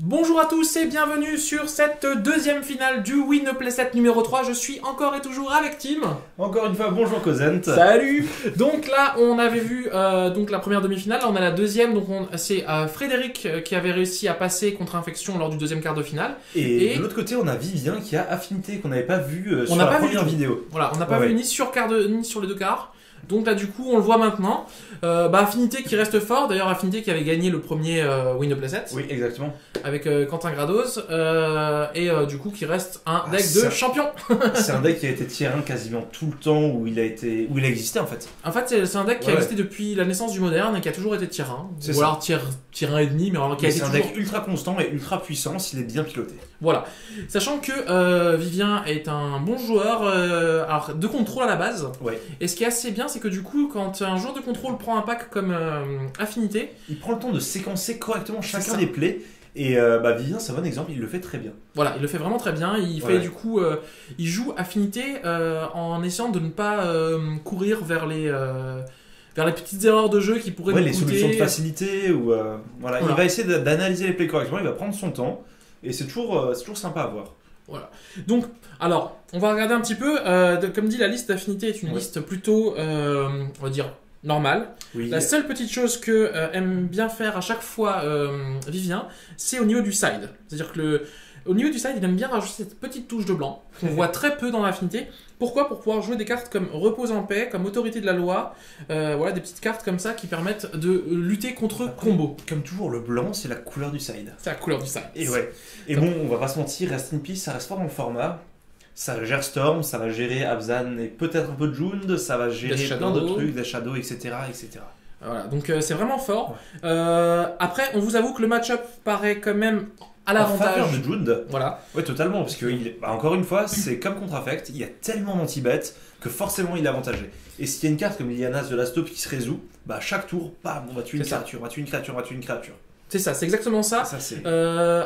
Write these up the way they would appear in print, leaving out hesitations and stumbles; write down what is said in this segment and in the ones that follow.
Bonjour à tous et bienvenue sur cette deuxième finale du Win Playset numéro 3. Je suis encore et toujours avec Tim. Encore une fois, bonjour Cosent. Salut. Donc là, on avait vu donc la première demi-finale. Là, on a la deuxième. Donc c'est Frédéric qui avait réussi à passer contre Infection lors du deuxième quart de finale. Et de l'autre côté, on a Vivien qui a Affinité qu'on n'avait pas vu sur n'a la pas vu première vidéo. Voilà, on n'a pas vu ni sur les deux quarts. Donc là, du coup, on le voit maintenant. Affinité qui reste fort. D'ailleurs, Affinité qui avait gagné le premier Win Playset. Oui, exactement. Avec Quentin Grados. Du coup, qui reste un deck de champion. C'est un deck qui a été tier 1 quasiment tout le temps où il a existé en fait. En fait, c'est un deck qui a existé depuis la naissance du moderne et qui a toujours été tier 1. Ou alors tier 1 et demi, mais alors qui a été toujours... C'est un deck ultra constant et ultra puissant s'il est bien piloté. Voilà. Sachant que Vivien est un bon joueur alors de contrôle à la base. Ouais. Et ce qui est assez bien, c'est que du coup, quand un joueur de contrôle prend un pack comme Affinité, il prend le temps de séquencer correctement chacun des plays. Et Vivien, c'est un bon exemple, il le fait très bien. Voilà, il le fait vraiment très bien. Il fait du coup, il joue Affinité en essayant de ne pas courir vers les petites erreurs de jeu qui pourraient nous les coûter. solutions de facilité ou voilà. Il va essayer d'analyser les plays correctement, il va prendre son temps et c'est toujours sympa à voir. Voilà. Donc, alors, on va regarder un petit peu. Comme dit, la liste d'Affinité est une liste plutôt, on va dire, normale. Oui. La seule petite chose que aime bien faire à chaque fois Vivien, c'est au niveau du side. C'est-à-dire que au niveau du side, il aime bien rajouter cette petite touche de blanc qu'on voit très peu dans l'Affinité. Pourquoi ? Pour pouvoir jouer des cartes comme Repose en paix, comme Autorité de la loi, voilà, des petites cartes comme ça qui permettent de lutter contre combo. Comme toujours, le blanc, c'est la couleur du side. C'est la couleur du side. Et ouais. Et bon, on va pas se mentir, Rest in Peace, ça reste fort dans le format. Ça gère Storm, ça va gérer Abzan et peut-être un peu de Jund, ça va gérer plein de trucs, des Shadows, etc. etc. Voilà, donc c'est vraiment fort. Ouais. Après, on vous avoue que le match-up paraît quand même à l'avantage de Jund. Voilà. Ouais, totalement, parce que encore une fois, c'est comme contre Affect, il y a tellement d'anti-bet que forcément il est avantagé. Et s'il y a une carte comme Liliana de la Stop qui se résout, chaque tour, bam, on va tuer une créature, on va tuer une créature, on va tuer une créature. C'est ça, c'est exactement ça.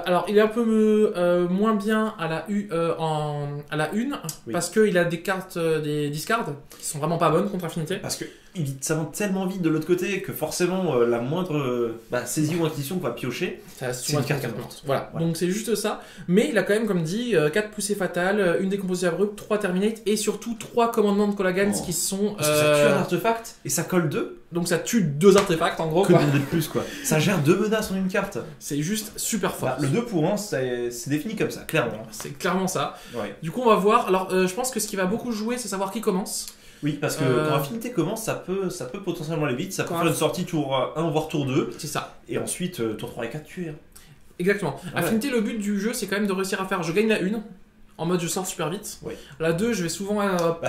Alors, il est un peu moins bien à la une, parce qu'il a des cartes, des discards qui sont vraiment pas bonnes contre Affinité. Parce que ça va tellement vite de l'autre côté que forcément la moindre saisie ou inquisition qu'on va piocher, c'est une carte morte. Voilà, donc c'est juste ça. Mais il a quand même, comme dit, 4 poussées fatales, une décomposition abrupte, 3 terminate et surtout 3 commandements de Kolagans qui sont. Parce que ça tue un artefact et ça colle 2. Donc ça tue 2 artefacts en gros. Que demander de plus quoi. Ça gère 2 menaces en une carte. C'est juste super fort. Le 2 pour 1, c'est défini comme ça, clairement. C'est clairement ça. Ouais. Du coup, on va voir. Alors, je pense que ce qui va beaucoup jouer, c'est savoir qui commence. Oui, parce que quand Affinité commence, ça peut potentiellement aller vite. Ça peut faire une sortie tour 1 voire tour 2. C'est ça. Et ensuite, tour 3 et 4, tuer. Exactement. Ouais. Affinité, le but du jeu, c'est quand même de réussir à faire. Je gagne la 1. En mode je sors super vite. Ouais. La 2, je vais souvent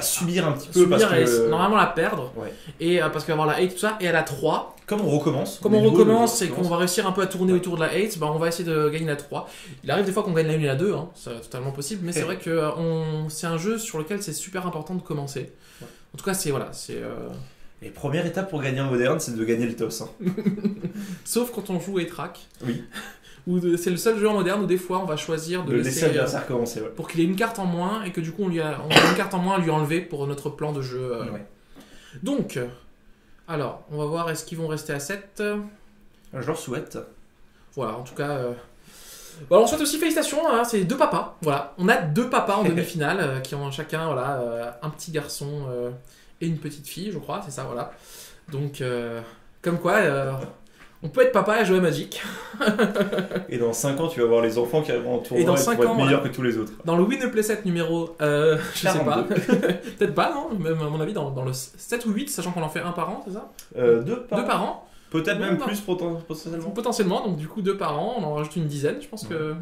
subir un petit peu parce que normalement la perdre. Ouais. Et parce qu'il va y avoir la 8 tout ça. Et à la 3, comme on recommence et qu'on va réussir un peu à tourner autour de la 8, on va essayer de gagner la 3. Il arrive des fois qu'on gagne la 1 et la 2, c'est totalement possible, mais c'est vrai que c'est un jeu sur lequel c'est super important de commencer. Ouais. En tout cas, c'est Et première étape pour gagner en moderne, c'est de gagner le toss. Sauf quand on joue Etrak. Oui. C'est le seul jeu en moderne où des fois on va choisir de laisser l'adversaire commencer. Ouais. Pour qu'il ait une carte en moins et que du coup on a une carte en moins à lui enlever pour notre plan de jeu. Ouais. Donc, alors, on va voir est-ce qu'ils vont rester à 7. Je leur souhaite. Voilà, en tout cas. Alors on souhaite aussi félicitations, c'est 2 papas. Voilà, on a 2 papas en demi-finale qui ont chacun un petit garçon et une petite fille, je crois, c'est ça, voilà. Donc, comme quoi. On peut être papa et jouer à Magic. Et dans 5 ans, tu vas voir les enfants qui arriveront en tournoi et dans 5 ans, être meilleurs que tous les autres. Dans le Win Playset numéro, je sais pas. Peut-être pas, non. Même à mon avis, dans le 7 ou 8, sachant qu'on en fait un par an, c'est ça 2 par an. Peut-être même plus potentiellement. Potentiellement, donc du coup 2 par an, on en rajoute une dizaine, je pense que.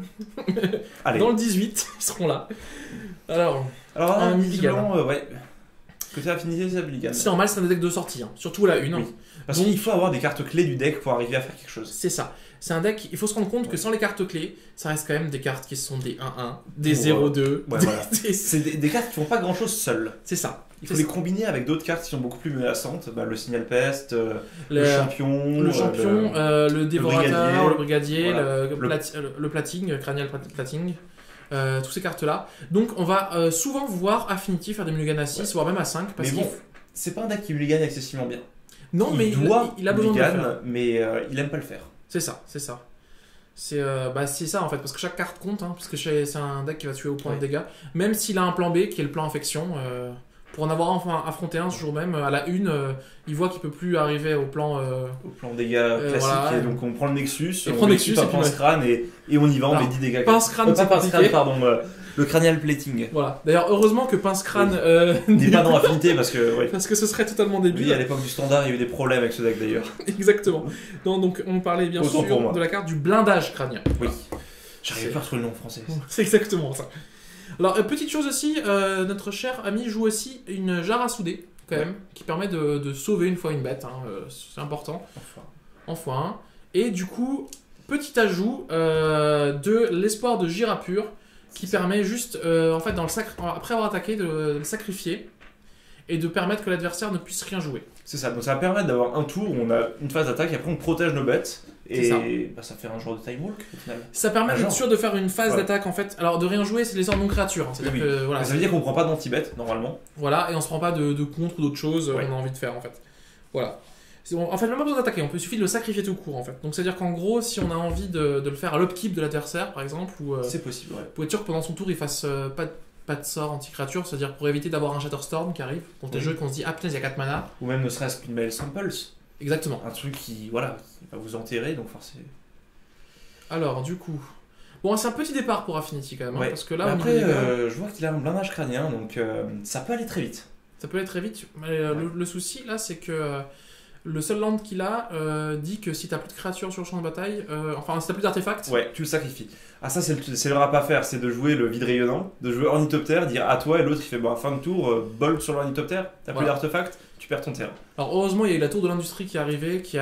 Allez. Dans le 18, ils seront là. Alors un Milligan, ouais. Que ça Affinité, c'est Milligan. C'est normal, c'est un deck de sortie, surtout la 1. Oui. Parce qu'il faut avoir des cartes clés du deck pour arriver à faire quelque chose. C'est ça. C'est un deck, il faut se rendre compte que sans les cartes clés, ça reste quand même des cartes qui sont des 1-1, des 0-2. Ouais, voilà. C'est des cartes qui font pas grand chose seules. C'est ça. Il faut les combiner avec d'autres cartes qui sont beaucoup plus menaçantes. Le Signal Peste, le champion, le dévorateur, le brigadier, voilà. le plating, cranial plating. Toutes ces cartes-là. Donc on va souvent voir Affinity faire des mulligans à 6, voire même à 5. Parce mais bon, c'est pas un deck qui mulligan excessivement bien. Non, mais il a besoin de le faire. Mais il aime pas le faire. C'est ça. C'est ça en fait, parce que chaque carte compte, hein, parce que c'est un deck qui va tuer au point Ouais. de dégâts. Même s'il a un plan B qui est le plan infection, pour en avoir enfin affronté un ce jour même, à la une, il voit qu'il peut plus arriver au plan. Au plan dégâts classique, voilà. et donc on prend le Nexus, Et on prend met Nexus, un et puis pince-crâne et on y va, on Alors, met 10 dégâts. Pince-crâne, c'est pas pince-crâne, compliqué. pardon, le cranial plating. Voilà. D'ailleurs, heureusement que pince-crâne N'est pas dans l'affinité parce que, ouais. parce que ce serait totalement débile. Oui, à l'époque du standard, il y a eu des problèmes avec ce deck d'ailleurs. Exactement. Non, donc on parlait bien Autant pour moi. sûr de la carte du blindage crânien. Oui. J'arrive C'est- pas à retrouver le nom en français. C'est exactement ça. Alors, petite chose aussi, notre cher ami joue aussi une jarre à souder, quand même, qui permet de sauver une fois une bête, hein, c'est important, Enfin. en x1. Et du coup, petit ajout de l'espoir de Girapur, qui permet juste, en fait, après avoir attaqué, de le sacrifier, et de permettre que l'adversaire ne puisse rien jouer. C'est ça, donc ça va permettre d'avoir un tour où on a une phase d'attaque et après on protège nos bêtes. C'est ça. Et ça fait un genre de time walk au final. Ça permet Un d'être genre. sûr de faire une phase Ouais. d'attaque, en fait. Alors, de rien jouer, c'est les sorts non créatures. Hein. C'est-à-dire Oui. que, voilà, Ça veut dire qu'on prend pas d'anti-bête normalement. voilà, et on se prend pas de contre ou d'autres choses Ouais. on a envie de faire en fait. Voilà. En fait, même pas besoin d'attaquer, il suffit de le sacrifier tout court en fait. Donc c'est-à-dire qu'en gros, si on a envie de le faire à l'upkeep de l'adversaire par exemple, ou C'est possible, ouais. pour être sûr que pendant son tour il fasse pas de sort anti-créature, c'est-à-dire pour éviter d'avoir un Shatterstorm qui arrive, contre des Oui. jeux qu'on se dit ah putain il y a 4 mana. Ou même ne serait-ce qu'une Mail Samples. Exactement. Un truc qui, voilà, qui va vous enterrer, donc forcément. Alors du coup. Bon, c'est un petit départ pour Affinity quand même, hein, Ouais. parce que là, Mais au après, niveau des gars, je vois qu'il a un blindage crânien, donc ça peut aller très vite. ça peut aller très vite. Mais le souci là, c'est que le seul land qu'il a dit que si t'as plus de créatures sur le champ de bataille, enfin si t'as plus d'artefacts, Ouais, tu le sacrifies. Ah, ça, c'est le rap à faire, c'est de jouer le vide rayonnant, de jouer Ornithoptère, dire à toi, et l'autre il fait bah, fin de tour, bolt sur l'Ornithoptère, t'as plus Voilà. d'artefact, tu perds ton terrain. Alors heureusement, il y a eu la tour de l'industrie qui est arrivée, qui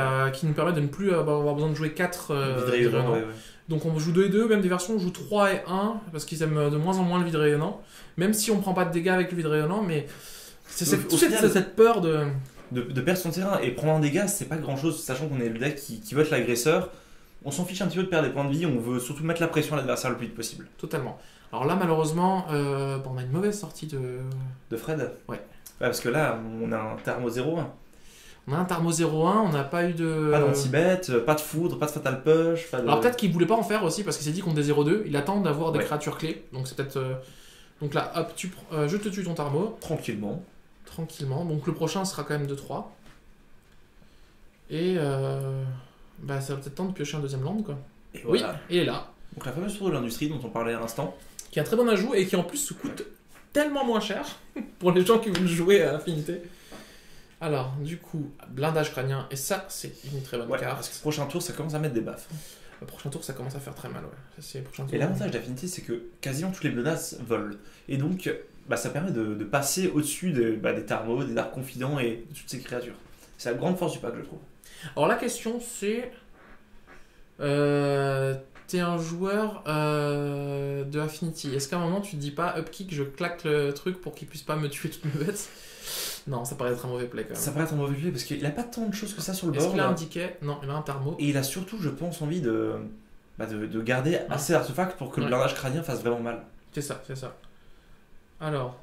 nous permet de ne plus avoir besoin de jouer 4 Vide rayonnant, ouais. Donc on joue 2 et 2, même des versions on joue 3 et 1, parce qu'ils aiment de moins en moins le vide rayonnant, même si on prend pas de dégâts avec le vide rayonnant, mais c'est Donc, au final- cette peur de... De perdre son terrain et prendre un dégât, c'est pas grand chose, sachant qu'on est le deck qui veut être l'agresseur. On s'en fiche un petit peu de perdre des points de vie, on veut surtout mettre la pression à l'adversaire le plus vite possible. Totalement. Alors là malheureusement, on a une mauvaise sortie de... De Fred. Ouais. Parce que là, on a un Thermo 0-1. On a un Tarmo 0-1, on n'a pas eu de... Pas d'anti-bête, pas de foudre, pas de fatal push, pas de... Alors peut-être qu'il voulait pas en faire aussi, parce qu'il s'est dit contre des 0-2, il attend d'avoir des Ouais. créatures clés, donc c'est peut-être... Donc là, hop, je te tue ton Tarmo. Tranquillement. Tranquillement. Donc le prochain sera quand même 2-3. Et ça va peut-être temps de piocher un deuxième land quoi. Et Oui, voilà. il est là. Donc la fameuse tour de l'industrie dont on parlait à l'instant. Qui a un très bon ajout et qui en plus se coûte tellement moins cher pour les gens qui veulent jouer à Affinité. Alors, du coup, blindage crânien, et ça, c'est une très bonne Ouais, carte. parce que le prochain tour, ça commence à mettre des baffes. Le prochain tour, ça commence à faire très mal, ouais. Ça, c'est le prochain tour. Et l'avantage d'Affinity, c'est que quasiment toutes les menaces volent. Et donc, ça permet de passer au-dessus des Tarmos, des Dark Confidents et de toutes ces créatures. C'est la grande force du pack, je trouve. Alors la question, c'est... T'es un joueur de Affinity. Est-ce qu'à un moment tu te dis pas upkick, je claque le truc pour qu'il puisse pas me tuer toutes mes bêtes? Non, ça paraît être un mauvais play quand même. Ça paraît être un mauvais play parce qu'il a pas tant de choses que ça sur le Est-ce board. qu'il a un ticket? Non, il a un Tarmo. Et il a surtout, je pense, envie de garder assez d'artefacts pour que le Ouais. blindage crânien fasse vraiment mal. C'est ça, c'est ça. Alors,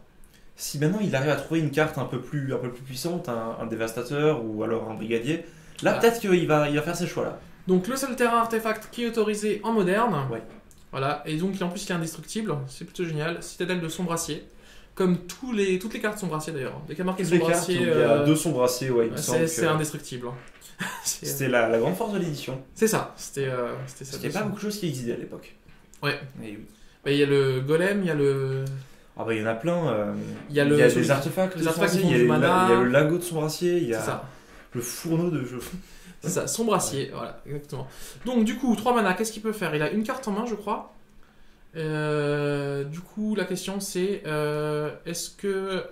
Si maintenant il arrive à trouver une carte un peu plus puissante, un dévastateur ou alors un brigadier, là Ah. peut-être qu'il va faire ses choix là. donc le seul terrain artefact qui est autorisé en moderne. Ouais. Voilà, et donc en plus il est indestructible, c'est plutôt génial. Citadelle de Sombracier. Comme toutes les cartes Sombracier d'ailleurs. Dès qu'il y a marqué Toutes les cartes où Sombracier, il y a deux sombraciers, ouais, il me semble c'est que indestructible. C'est c'était la grande force de l'édition. c'est ça, c'était ça. Parce qu'il n'y a pas beaucoup de choses qui existaient à l'époque. Ouais. Et oui. Bah, il y a le golem, il y a le... Ah bah il y en a plein. Il y a des artefacts, les artefacts qui il y a font du mana. il y a le lago de sombracier, il y C'est a ça. le fourneau de jeu. C'est ça, Sombracier, voilà, exactement. Donc du coup, 3 mana, qu'est-ce qu'il peut faire? Il a une carte en main, je crois. Du coup, la question c'est est-ce que...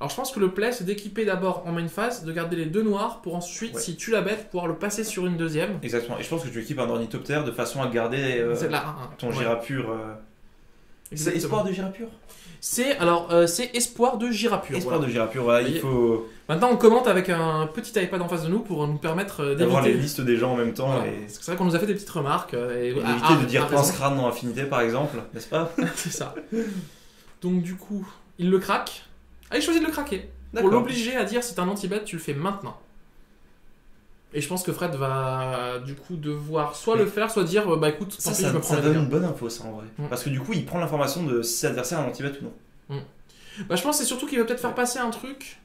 Alors je pense que le play c'est d'équiper d'abord en main phase, de garder les 2 noirs pour ensuite, Ouais. si tu la bête, pouvoir le passer sur une deuxième. Exactement. Et je pense que tu équipes un ornithoptère de façon à garder C'est là, ton ouais. Girapur. C'est Exactement. espoir de Girapur. C'est espoir de Girapur. Espoir voilà. de Girapur, voilà, il Et- faut Maintenant on commente avec un petit iPad en face de nous pour nous permettre avoir les d'éviter... listes des gens en même temps Voilà. et Parce que c'est vrai qu'on nous a fait des petites remarques. Et d'éviter de dire raison. pince crâne dans Affinité par exemple, n'est-ce pas? C'est ça. Donc du coup, il le craque. Ah, il choisit de le craquer. Pour D'accord. l'obliger à dire si t'es un anti-bet, tu le fais maintenant. Et je pense que Fred va du coup devoir soit le faire, soit dire bah écoute, tant pis, je me prends ça la donne dégâts. une bonne info, ça en vrai. Parce que du coup, il prend l'information de si l'adversaire a un anti-bet ou non. Bah je pense que c'est surtout qu'il veut peut-être faire passer un truc.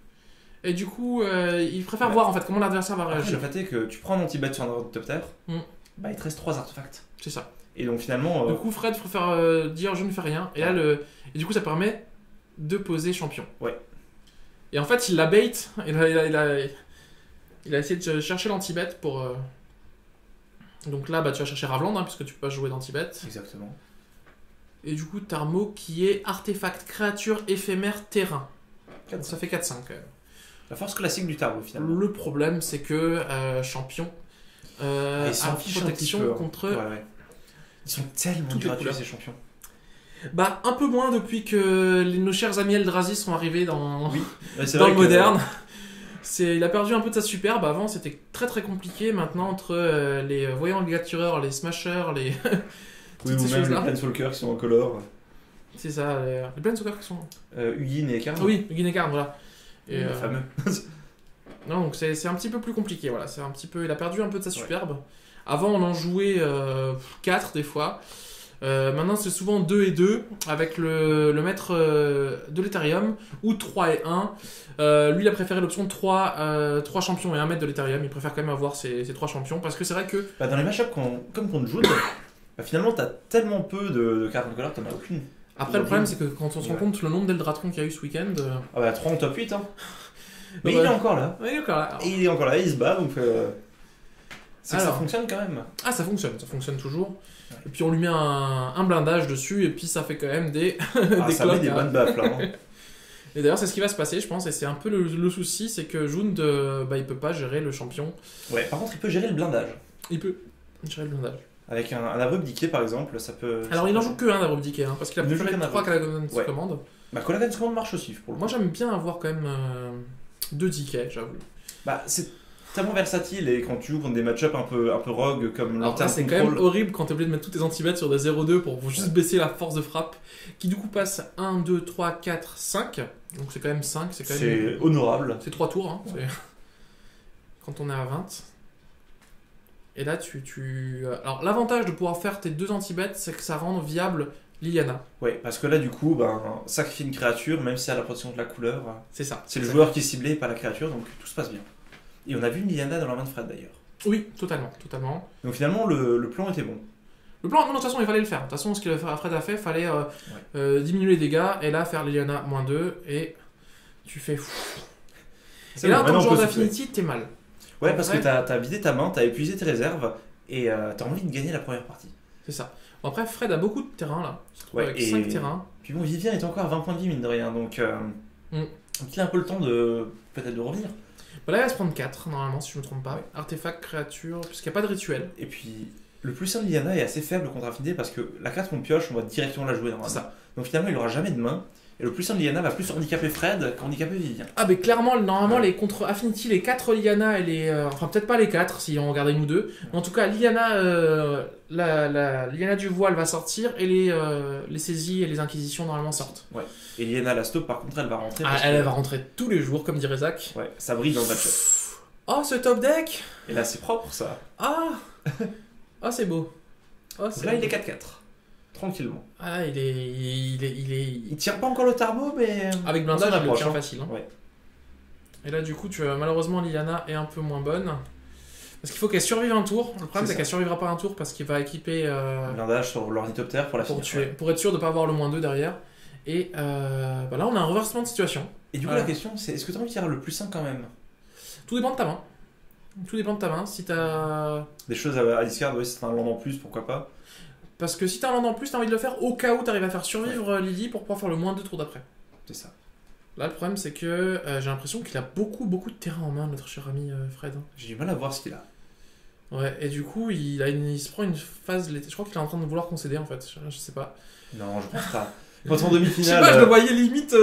Et du coup, il préfère voir en fait comment l'adversaire va Après, réagir. le fait est que tu prends un anti-bet sur un ornithoptère, Mm. bah il te reste 3 artefacts. C'est ça. Et donc finalement. Du coup, Fred préfère dire je ne fais rien. Et là, et du coup, ça permet de poser champion. Ouais. Et en fait, il la bait. Il a essayé de chercher l'anti-bet pour. Donc là, bah, tu vas chercher Ravland, hein, puisque tu peux pas jouer d'anti-bet. Exactement. Et du coup, t'as un mot qui est artefact, créature, éphémère, terrain. Donc ça fait 4-5 quand même. La force classique du tarot finalement. Le problème, c'est que champion Ils s'en a fichent un protection petit peu, hein. contre. Ouais. Ils sont tellement Toutes les durs à tuer couleurs. ces champions. Bah, un peu moins depuis que nos chers amis Eldrazi sont arrivés dans, Oui. C'est dans vrai le que- moderne. Il a perdu un peu de sa superbe. Avant, c'était très très compliqué. Maintenant, entre les voyants ligatureurs, les smashers, les. Oui, toutes ou ces même choses-là. les Planeswalkers qui sont en color. C'est ça, les Planeswalkers qui sont. Ugin et Karn. Oui, Guinécarne, voilà. Et, Le fameux. non, donc c'est un petit peu plus compliqué, voilà. C'est un petit peu, il a perdu un peu de sa superbe. Avant, on en jouait 4 des fois. Maintenant, c'est souvent 2 et 2 avec le maître de l'Ethereum ou 3 et 1. Lui, il a préféré l'option 3 champions et 1 maître de l'Ethereum. Il préfère quand même avoir ces 3 champions parce que c'est vrai que. Bah, dans les match-ups comme contre June, bah, finalement t'as tellement peu de cartes en color, t'en as aucune. Après, le problème, c'est que quand on se rend Ouais. compte le nombre d'Eldratron qu'il y a eu ce week-end. Ah bah 3 en top 8 hein. Mais Ouais. il est encore là. Ouais, d'accord. Alors. Et il est encore là, il se bat donc. C'est que ça Alors. fonctionne quand même. Ah, ça fonctionne toujours. Et puis on lui met un blindage dessus et puis ça fait quand même des, Ah, des ça met cloques. des hein. bonnes baffes là. Hein. Et d'ailleurs, c'est ce qui va se passer, je pense, et c'est un peu le souci, c'est que Jund, bah, il peut pas gérer le champion. Ouais, par contre il peut gérer le blindage. Il peut gérer le blindage. Avec un abrupt par exemple, ça peut. Alors, ça il en peut- joue que un d'Abrupt Decay, hein, parce qu'il a Il ne joue préféré qu'un 3 Abrupt. Calagon's Ouais. Command. Bah Colagan's Command marche aussi pour le Moi, coup. j'aime bien avoir quand même 2 Decay, j'avoue. Bah c'est tellement versatile et quand tu joues contre des match-ups un peu rogue comme Alors là, Lantern c'est quand même Control. horrible quand t'es obligé de mettre tous tes anti-bêtes sur des 0-2 pour juste baisser la force de frappe, qui du coup passe 1, 2, 3, 4, 5. Donc c'est quand même 5, c'est quand même. C'est honorable. C'est 3 tours, hein. Quand on est à 20. Et là, Alors, l'avantage de pouvoir faire tes 2 anti-bêtes, c'est que ça rend viable Liliana. Ouais, parce que là du coup, ben, sacrifier une créature, même si elle a la protection de la couleur, C'est ça. c'est le joueur qui est ciblé, pas la créature, donc tout se passe bien. Et on a vu une Liliana dans la main de Fred d'ailleurs. Oui, totalement, totalement. Donc finalement, le plan était bon. Le plan, non, de toute façon, il fallait le faire. De toute façon, ce que Fred a fait, il fallait diminuer les dégâts, et là, faire Liliana -2, et tu fais... C'est Et là, bon, en tant que maintenant, on joueur peut souffler. d'Affinity, t'es mal. Ouais, En parce vrai- que t'as vidé ta main, t'as épuisé tes réserves, et t'as envie de gagner la première partie. C'est ça. Bon, après, Fred a beaucoup de terrain, là. Il se trouve Ouais, avec et- 5 terrains. Puis bon, Vivien est encore à 20 points de vie, mine de rien, donc Mm. donc il a un peu le temps de peut-être de revenir. Bah, là, il va se prendre 4, normalement, si je me trompe pas. Ouais. Artefact, créature, puisqu'il n'y a pas de rituel. Et puis, le plus simple Liliana est assez faible contre Affinité parce que la carte qu'on pioche, on va directement la jouer normalement. C'est ça. Donc finalement, il aura jamais de main. Et le plus simple Liliana va plus handicaper Fred qu'handicaper Vivien. Ah, mais clairement, normalement, Ouais. les contre Affinity, les 4 Liliana et les. Enfin, peut-être pas les 4, si on regardait nous deux. Mais en tout cas, Liliana, la Liliana du voile va sortir et les saisies et les inquisitions, normalement, sortent. Et Liliana la stop, par contre, elle va rentrer. Ah, parce elle que- va rentrer tous les jours, comme dirait Zach. Ouais, ça brille dans le match-up. Oh, ce top deck. Et là, c'est propre ça. Ah. Ah, c'est beau. Oh, Donc c'est là, beau. il est 4-4. Tranquillement. Ah, il est. Il tire pas encore le tarbo, mais. Avec blindage, Ça il le approche, tient hein. facile. Hein. Ouais. Et là, du coup, malheureusement, Liliana est un peu moins bonne. Parce qu'il faut qu'elle survive un tour. Le problème, C'est c'est ça. qu'elle survivra pas un tour parce qu'il va équiper Blindage sur l'ornithoptère pour la pour finir. tuer, pour être sûr de pas avoir le -2 derrière. Et bah là, on a un reversement de situation. Et du coup, Voilà. la question, c'est est-ce que tu as envie de tirer le plus 5 quand même? Tout dépend de ta main. Tout dépend de ta main. Si t'as... Des choses à discard, ouais, si t'as un land en plus, pourquoi pas. Parce que si t'as un land en plus, t'as envie de le faire au cas où t'arrives à faire survivre Lily pour pouvoir faire le -2 tour d'après. C'est ça. Là, le problème, c'est que j'ai l'impression qu'il a beaucoup de terrain en main, notre cher ami Fred. J'ai du mal à voir ce qu'il a. Ouais, et du coup, il se prend une phase... Je crois qu'il est en train de vouloir concéder, en fait. Je sais pas. Non, je pense pas. Quand t'es en Je sais demi-finale, pas, je le voyais limite...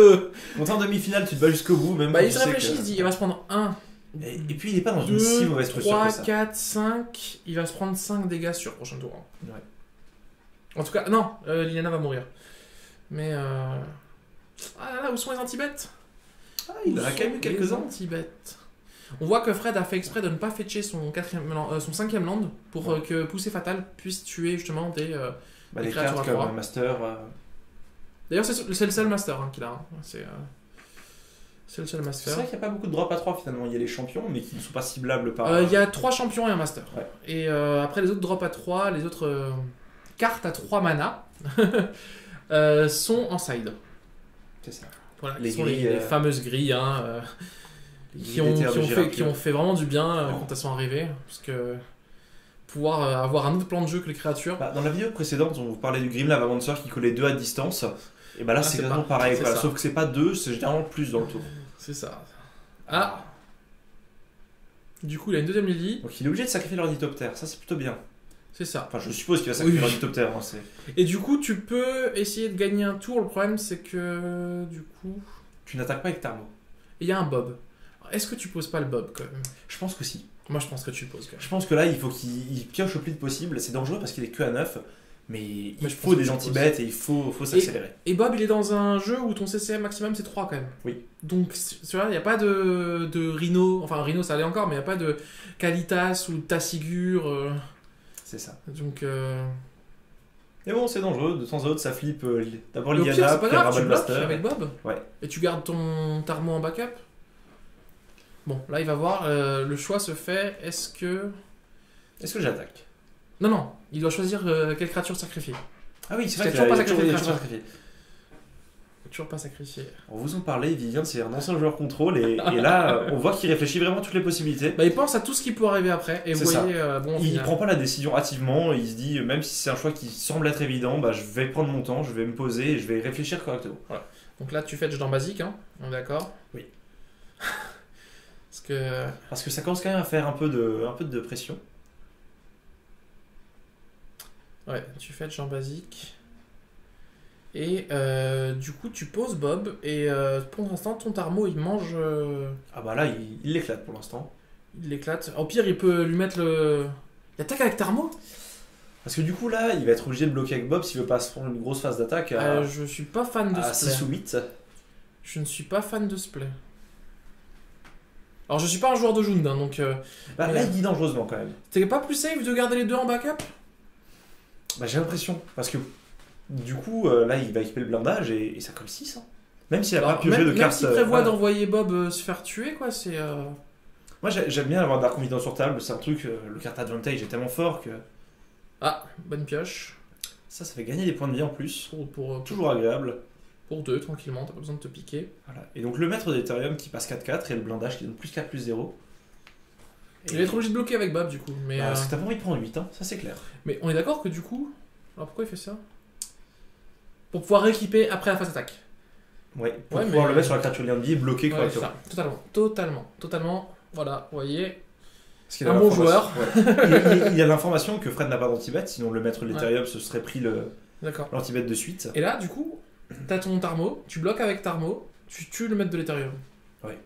quand t'es en demi-finale, tu te bats jusqu'au bout, même Bah, quand il tu se sais réfléchit, que- il se dit, il va se prendre 1, Et puis il est pas dans une si 2, mauvaise posture 3, que ça. 4, 5... Il va se prendre 5 dégâts sur le prochain tour. Hein. Ouais. En tout cas, non, Liliana va mourir. Mais... Ah là là, où sont les anti-bêtes? Ah, il en a quand même eu quelques-uns. Anti-bêtes. On voit que Fred a fait exprès de ne pas fetcher son 5ème land pour que Poussée Fatale puisse tuer justement des des créatures cartes à 3. comme Master. D'ailleurs, c'est le seul Master qu'il a. Hein. C'est le seul C'est Master. vrai qu'il n'y a pas beaucoup de drop à 3 finalement. Il y a les champions, mais qui ne sont pas ciblables par. Il y a 3 champions et un Master. Ouais. Et après, les autres drop à 3, les autres cartes à 3 mana sont en side. C'est ça. Voilà, Les qui sont grilles, les fameuses grilles hein, qui ont fait vraiment du bien quand elles sont arrivées. Parce que pouvoir avoir un autre plan de jeu que les créatures. Dans la vidéo précédente, on vous parlait du Grimlave Avancer qui collait 2 à distance. Et là, c'est exactement pareil. Quoi. Sauf que c'est pas 2, c'est généralement plus dans le tour. C'est ça. Ah Du coup, il a une 2ème Lily. Donc il est obligé de sacrifier l'ornithoptère. Ça, c'est plutôt bien. C'est ça. Enfin, je suppose qu'il va sacrifier l'ornithoptère. Hein, et du coup, tu peux essayer de gagner un tour. Le problème, c'est que du coup. Tu n'attaques pas avec Tarmo. Et il y a un Bob. Est-ce que tu poses pas le Bob quand même? Je pense que si. Moi, je pense que tu le poses quand même. Je pense que là, il faut qu'il pioche le plus vite possible. C'est dangereux parce qu'il est que à 9. Mais il faut des anti-bêtes et il faut s'accélérer. Et Bob, il est dans un jeu où ton CCM maximum c'est 3 quand même. Oui. Donc, tu vois, il n'y a pas de Rhino. Enfin, Rhino ça allait encore, mais il n'y a pas de Kalitas ou Tassigur. C'est ça. Donc. Mais bon, c'est dangereux. De temps en temps, ça flippe. D'abord Au pire, Liliana, c'est pas puis grave, tu Rabel bloques Master. avec Bob. Ouais. Et tu gardes ton Tarmo en backup. Bon, là, il va voir. Le choix se fait. Est-ce que j'attaque? Non, il doit choisir quelle créature sacrifier. Ah oui, c'est vrai qu'il a toujours pas sacrifié. Toujours pas sacrifié. On vous en parlait, Vivien, c'est un ancien joueur contrôle et là, on voit qu'il réfléchit vraiment à toutes les possibilités. Il pense à tout ce qui peut arriver après et vous voyez, il prend pas la décision hâtivement, il se dit, même si c'est un choix qui semble être évident, je vais prendre mon temps, je vais me poser et je vais réfléchir correctement. Voilà. Donc là, tu fetches dans basique, hein, on est d'accord? Oui. Parce que ça commence quand même à faire un peu de pression. Ouais, tu fetches en basique. Et du coup, tu poses Bob et pour l'instant, ton Tarmo il mange. Ah bah là, il l'éclate pour l'instant. Il l'éclate. Au pire, il peut lui mettre le. Il attaque avec Tarmo? Parce que du coup, là, il va être obligé de bloquer avec Bob s'il veut pas se prendre une grosse phase d'attaque. Je suis pas fan de ce play. 6 ou 8. Je ne suis pas fan de ce play. Alors, je suis pas un joueur de Jund, hein, donc. Là, il dit dangereusement quand même. T'es pas plus safe de garder les deux en backup? J'ai l'impression. Parce que du coup, là, il va équiper le blindage et ça colle 6. Hein. Même s'il a pas piogé de cartes. Même s'il prévoit d'envoyer Bob se faire tuer, quoi, c'est. Moi, j'aime bien avoir Dark Confidence sur table. C'est un truc, le carte advantage est tellement fort que. Ah, bonne pioche. Ça fait gagner des points de vie en plus. Toujours agréable. Pour 2, tranquillement, t'as pas besoin de te piquer. Voilà. Et donc le maître d'Ethereum qui passe 4-4 et le blindage qui donne plus 4 plus 0. Il va être obligé de bloquer avec Bob du coup. Mais parce que t'as pas envie de prendre 8, hein, ça c'est clair. Mais on est d'accord que du coup. Alors pourquoi il fait ça? Pour pouvoir rééquiper après la phase attaque. Ouais, pour pouvoir le mettre sur la créature lien de vie et bloquer correctement. Totalement. Voilà, vous voyez. Un bon joueur. Ouais. il y a l'information que Fred n'a pas d'anti-bet, sinon le maître de l'Ethereum se serait pris l'anti-bet de suite. Et là, du coup, t'as ton Tarmo, tu bloques avec Tarmo, tu tues le maître de l'Ethereum. Ouais.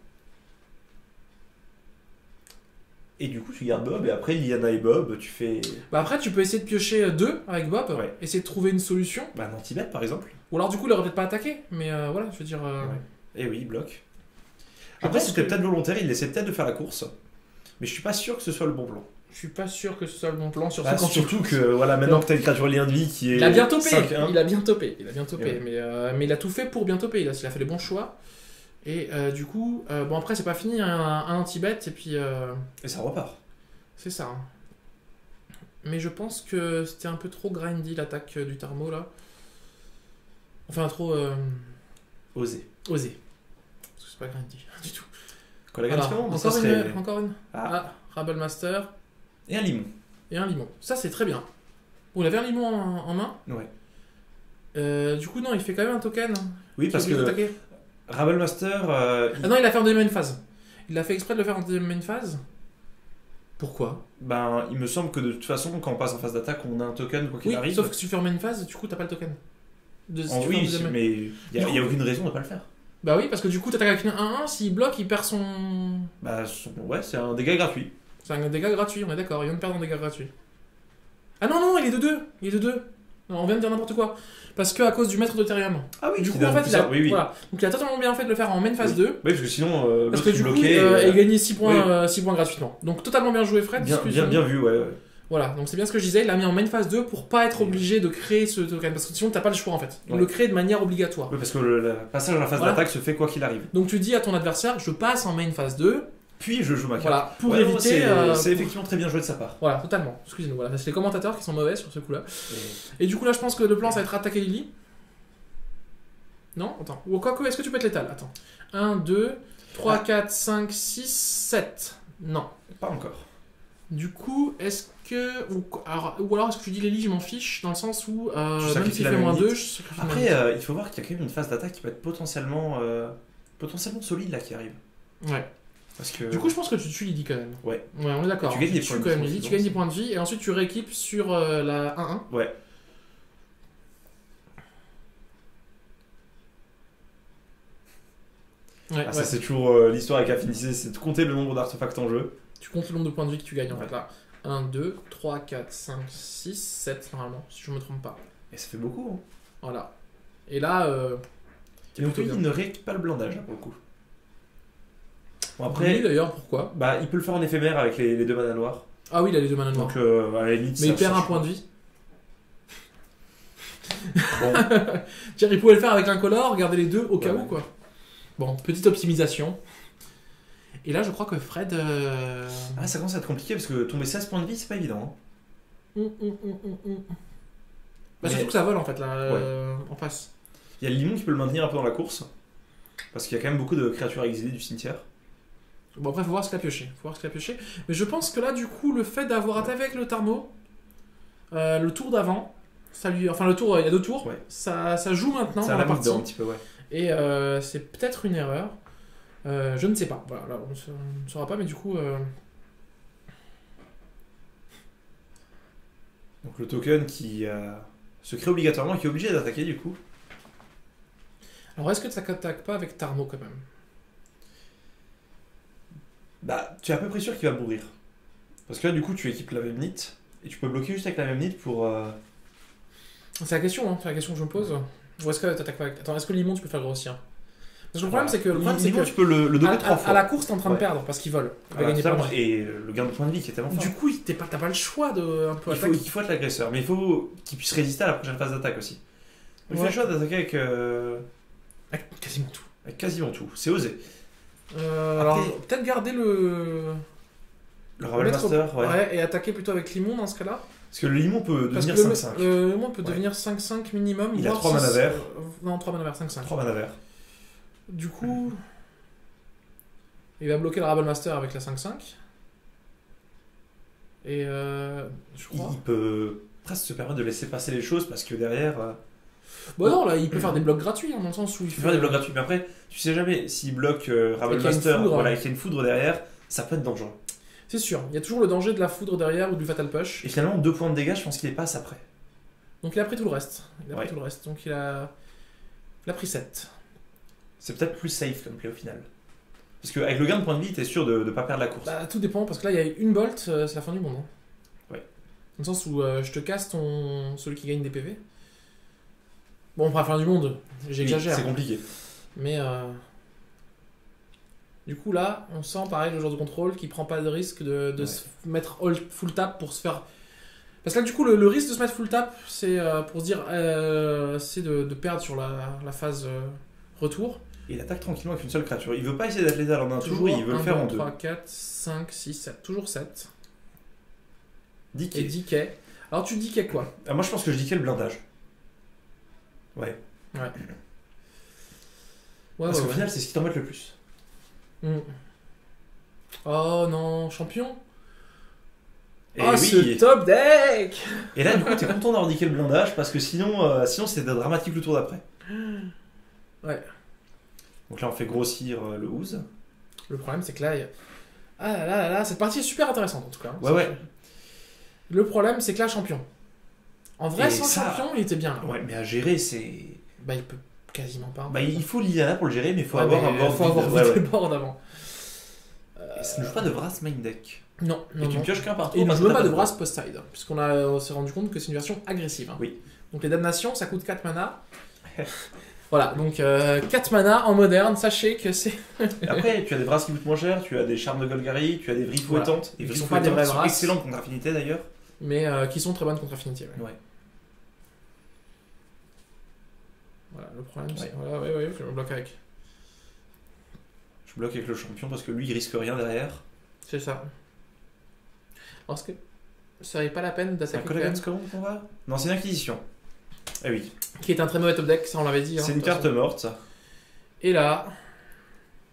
Et du coup, tu gardes Bob, et après, Liliana et Bob, tu fais. Après, tu peux essayer de piocher 2 avec Bob, essayer de trouver une solution. Un anti-bet par exemple. Ou alors, du coup, il aurait peut-être pas attaqué, mais voilà, je veux dire. Et oui, il bloque. Après, c'était peut-être volontaire, il essaie peut-être de faire la course. Mais je suis pas sûr que ce soit le bon plan. Je suis pas sûr que ce soit le bon plan, surtout que maintenant que t'as une créature lien de vie qui est. Il a bien topé, 5-1. il a bien topé, Ouais. mais il a tout fait pour bien toper, il a fait les bons choix. Et du coup, bon après c'est pas fini, un anti-bet et puis. Et ça repart. C'est ça. Mais je pense que c'était un peu trop grindy l'attaque du Tarmo là. Enfin trop. Osé. Parce que c'est pas grindy du tout. Encore une. Rabel Master. Et un limon. Ça c'est très bien. Bon, il avait un limon en main. Ouais. Du coup non, il fait quand même un token. Oui, parce que Rabel Master. non, il l'a fait en deuxième main phase. Il a fait exprès de le faire en deuxième main phase. Pourquoi? Il me semble que de toute façon, quand on passe en phase d'attaque, on a un token quoi qu'il arrive. Sauf que si tu fais en main phase, du coup t'as pas le token. Mais il y a aucune raison de pas le faire. Bah oui, parce que du coup t'attaques avec une 1-1, s'il bloque, il perd son... Ouais, c'est un dégât gratuit. C'est un dégât gratuit, on est d'accord, il vient de perdre un dégât gratuit. Ah non, il est de 2. Non, on vient de dire n'importe quoi. Parce que à cause du maître d'Ethereum. Ah oui, Du qui coup, en donne fait, plus ça. Oui, oui. voilà. Donc il a totalement bien fait de le faire en main phase 2. Oui, parce que sinon, Parce l'autre que il du coup, bloquait. il gagnait 6 points, 6 points gratuitement. Donc totalement bien joué, Fred. Bien vu, ouais. Voilà, donc c'est bien ce que je disais, il l'a mis en main phase 2 pour pas être obligé de créer ce token. Parce que sinon, t'as pas le choix en fait. Il le crée de manière obligatoire. Oui, parce que le passage à la phase d'attaque se fait quoi qu'il arrive. Donc tu dis à ton adversaire, je passe en main phase 2. Puis je joue ma carte. Voilà, pour éviter. C'est effectivement très bien joué de sa part. Voilà, totalement. Excusez-nous, voilà. C'est les commentateurs qui sont mauvais sur ce coup-là. Et du coup, là, je pense que le plan, ça va être attaquer Lily. Non? Attends. Ou quoi que, est-ce que tu peux être létal? Attends. 1, 2, 3, 4, 5, 6, 7. Non. Pas encore. Du coup, est-ce que. Ou alors est-ce que tu dis Lily, je m'en fiche, dans le sens où. Même s'il fait moins 2, je sacrifie. Après, il faut voir qu'il y a quand même une phase d'attaque qui peut être potentiellement solide là qui arrive. Ouais. Parce que... Du coup, je pense que tu tues Lily quand même. Ouais. Ouais, on est d'accord. Tu gagnes des points de vie. Lily, tu gagnes des points de vie, et ensuite tu rééquipes sur la 1-1. Ouais. Ouais, ça c'est toujours l'histoire avec Affinity, c'est de compter le nombre d'artefacts en jeu. Tu comptes le nombre de points de vie que tu gagnes en fait là. 1, 2, 3, 4, 5, 6, 7 normalement, si je me trompe pas. Et ça fait beaucoup. Hein. Voilà. Et là, et donc il ne rééquipe pas le blindage là, pour le coup. Bon, après, oui, d'ailleurs, pourquoi? Bah, il peut le faire en éphémère avec les 2 manas noirs. Ah oui, il a les 2 manas noirs. Donc, à la limite, mais il perd un point de vie. Bon. Tiens, il pouvait le faire avec un color, garder les deux au cas où, quoi. Bon, petite optimisation. Et là, je crois que Fred... Ah, ça commence à être compliqué parce que tomber 16 points de vie, c'est pas évident. Hein. Bah, surtout que ça vole, en fait, là, en face. Il y a le limon qui peut le maintenir un peu dans la course. Parce qu'il y a quand même beaucoup de créatures exilées du cimetière. Bon, après, faut voir ce qu'il a pioché. Mais je pense que là, du coup, le fait d'avoir attaqué avec le Tarmo, le tour d'avant, ça lui... Enfin, le tour, il y a 2 tours, ça joue maintenant dans la partie. Un petit peu, Et c'est peut-être une erreur. Je ne sais pas. Voilà, là, on ne saura pas, mais du coup... Donc le token qui se crée obligatoirement et qui est obligé d'attaquer, du coup. Alors, est-ce que ça n'attaque pas avec Tarmo, quand même? Bah, tu es à peu près sûr qu'il va mourir. Parce que là, du coup, tu équipes la même nit, et tu peux bloquer juste avec la même nit pour... C'est la question, hein. C'est la question que je me pose. Ou est-ce que t'attaques pas avec... Attends, est-ce que Limon, tu peux faire grossir? Parce que le problème, c'est que... Limon, tu peux le doubler 3 fois. À la course, t'es en train de perdre, parce qu'il vole. Il va gagner pas mal. Et le gain de points de vie qui est tellement fort. Du coup, t'as pas le choix de un peu attaquer. Il faut être l'agresseur, mais il faut qu'il puisse résister à la prochaine phase d'attaque aussi. Il fait le choix d'attaquer avec... Avec quasiment tout. Avec quasiment tout. C'est osé. Alors, peut-être garder le Ravel Master, ouais, et attaquer plutôt avec Limon dans ce cas-là. Parce que le Limon peut devenir 5-5. Le Limon peut devenir 5-5 minimum. Il a 3 mana verts. Non, 3 mana verts, 5-5. 3 mana verts. Du coup, il va bloquer le Ravel Master avec la 5-5. Et je crois... Il peut presque se permettre de laisser passer les choses parce que derrière... Bon non, là, il peut faire des blocs gratuits, hein, dans le sens où il peut faire des blocs gratuits, mais après, tu sais jamais, s'il bloque Ravel Master, voilà, et qu'il y a une foudre derrière, ça peut être dangereux. C'est sûr, il y a toujours le danger de la foudre derrière ou du Fatal Push. Et finalement, 2 points de dégâts, je pense qu'il est passe après. Donc il a pris tout le reste. Donc il a pris 7. C'est peut-être plus safe comme play au final. Parce qu'avec le gain de points de vie, t'es sûr de ne pas perdre la course. Bah, tout dépend, parce que là, il y a une bolt, c'est la fin du monde. Hein. Ouais. Dans le sens où je te casse celui qui gagne des PV. Bon, pas la fin du monde, j'exagère. C'est compliqué. Mais du coup, là, on sent pareil le joueur de contrôle qui prend pas de risque de se mettre full tap pour se faire. Parce que là, du coup, le risque de se mettre full tap, c'est pour se dire, c'est de perdre sur la phase retour. Et il attaque tranquillement avec une seule créature. Il veut pas essayer d'être létal en un tour, il veut le faire en 2. 3, 4, 5, 6, 7. Toujours 7. DK. Et DK. Alors, tu DK quoi? Moi, je pense que je DK le blindage. Ouais. Parce qu'au final, c'est ce qui t'embête le plus. Oh non, champion. Et ce top deck. Et là, du coup, t'es content d'avoir DK le blindage parce que sinon c'était dramatique le tour d'après. Ouais. Donc là, on fait grossir le ooze. Le problème, c'est que là, ah là, cette partie est super intéressante en tout cas. Ouais. Le problème, c'est que là, champion. En vrai, sans champion, il était bien. Là. Ouais, mais à gérer, c'est... Bah, il peut quasiment pas. Bah, il faut Liliana pour le gérer, mais il faut avoir un board. Faut avoir des boards avant. Et ça ne joue pas de Vras main deck. Non, Et non, tu non. pioches qu'un par Et il tour. ne parce joue que pas t'as de pas brasse post-side, on s'est rendu compte que c'est une version agressive. Hein. Oui. Donc les damnations, ça coûte 4 mana. Voilà, donc 4 mana en moderne, sachez que c'est... Après, tu as des brasses qui coûtent moins cher, tu as des charmes de Golgari, tu as des vrilles Voilà. fouettantes. Et Qui vrilles sont pas des fouettantes vraies qui sont brasses. excellentes contre Affinité d'ailleurs. mais qui sont très bonnes contre Affinity. Ouais. Ouais. Voilà, le problème c'est... Ouais. Voilà, ouais, je me bloque avec. Je bloque avec le champion parce que lui il risque rien derrière. C'est ça. Parce que ça n'est pas la peine C'est un d'attaquer Collegan's comment on va? Non, c'est une Inquisition. Eh oui. qui est un très mauvais top deck, ça on l'avait dit. C'est hein, une de toute carte façon. morte. Et là,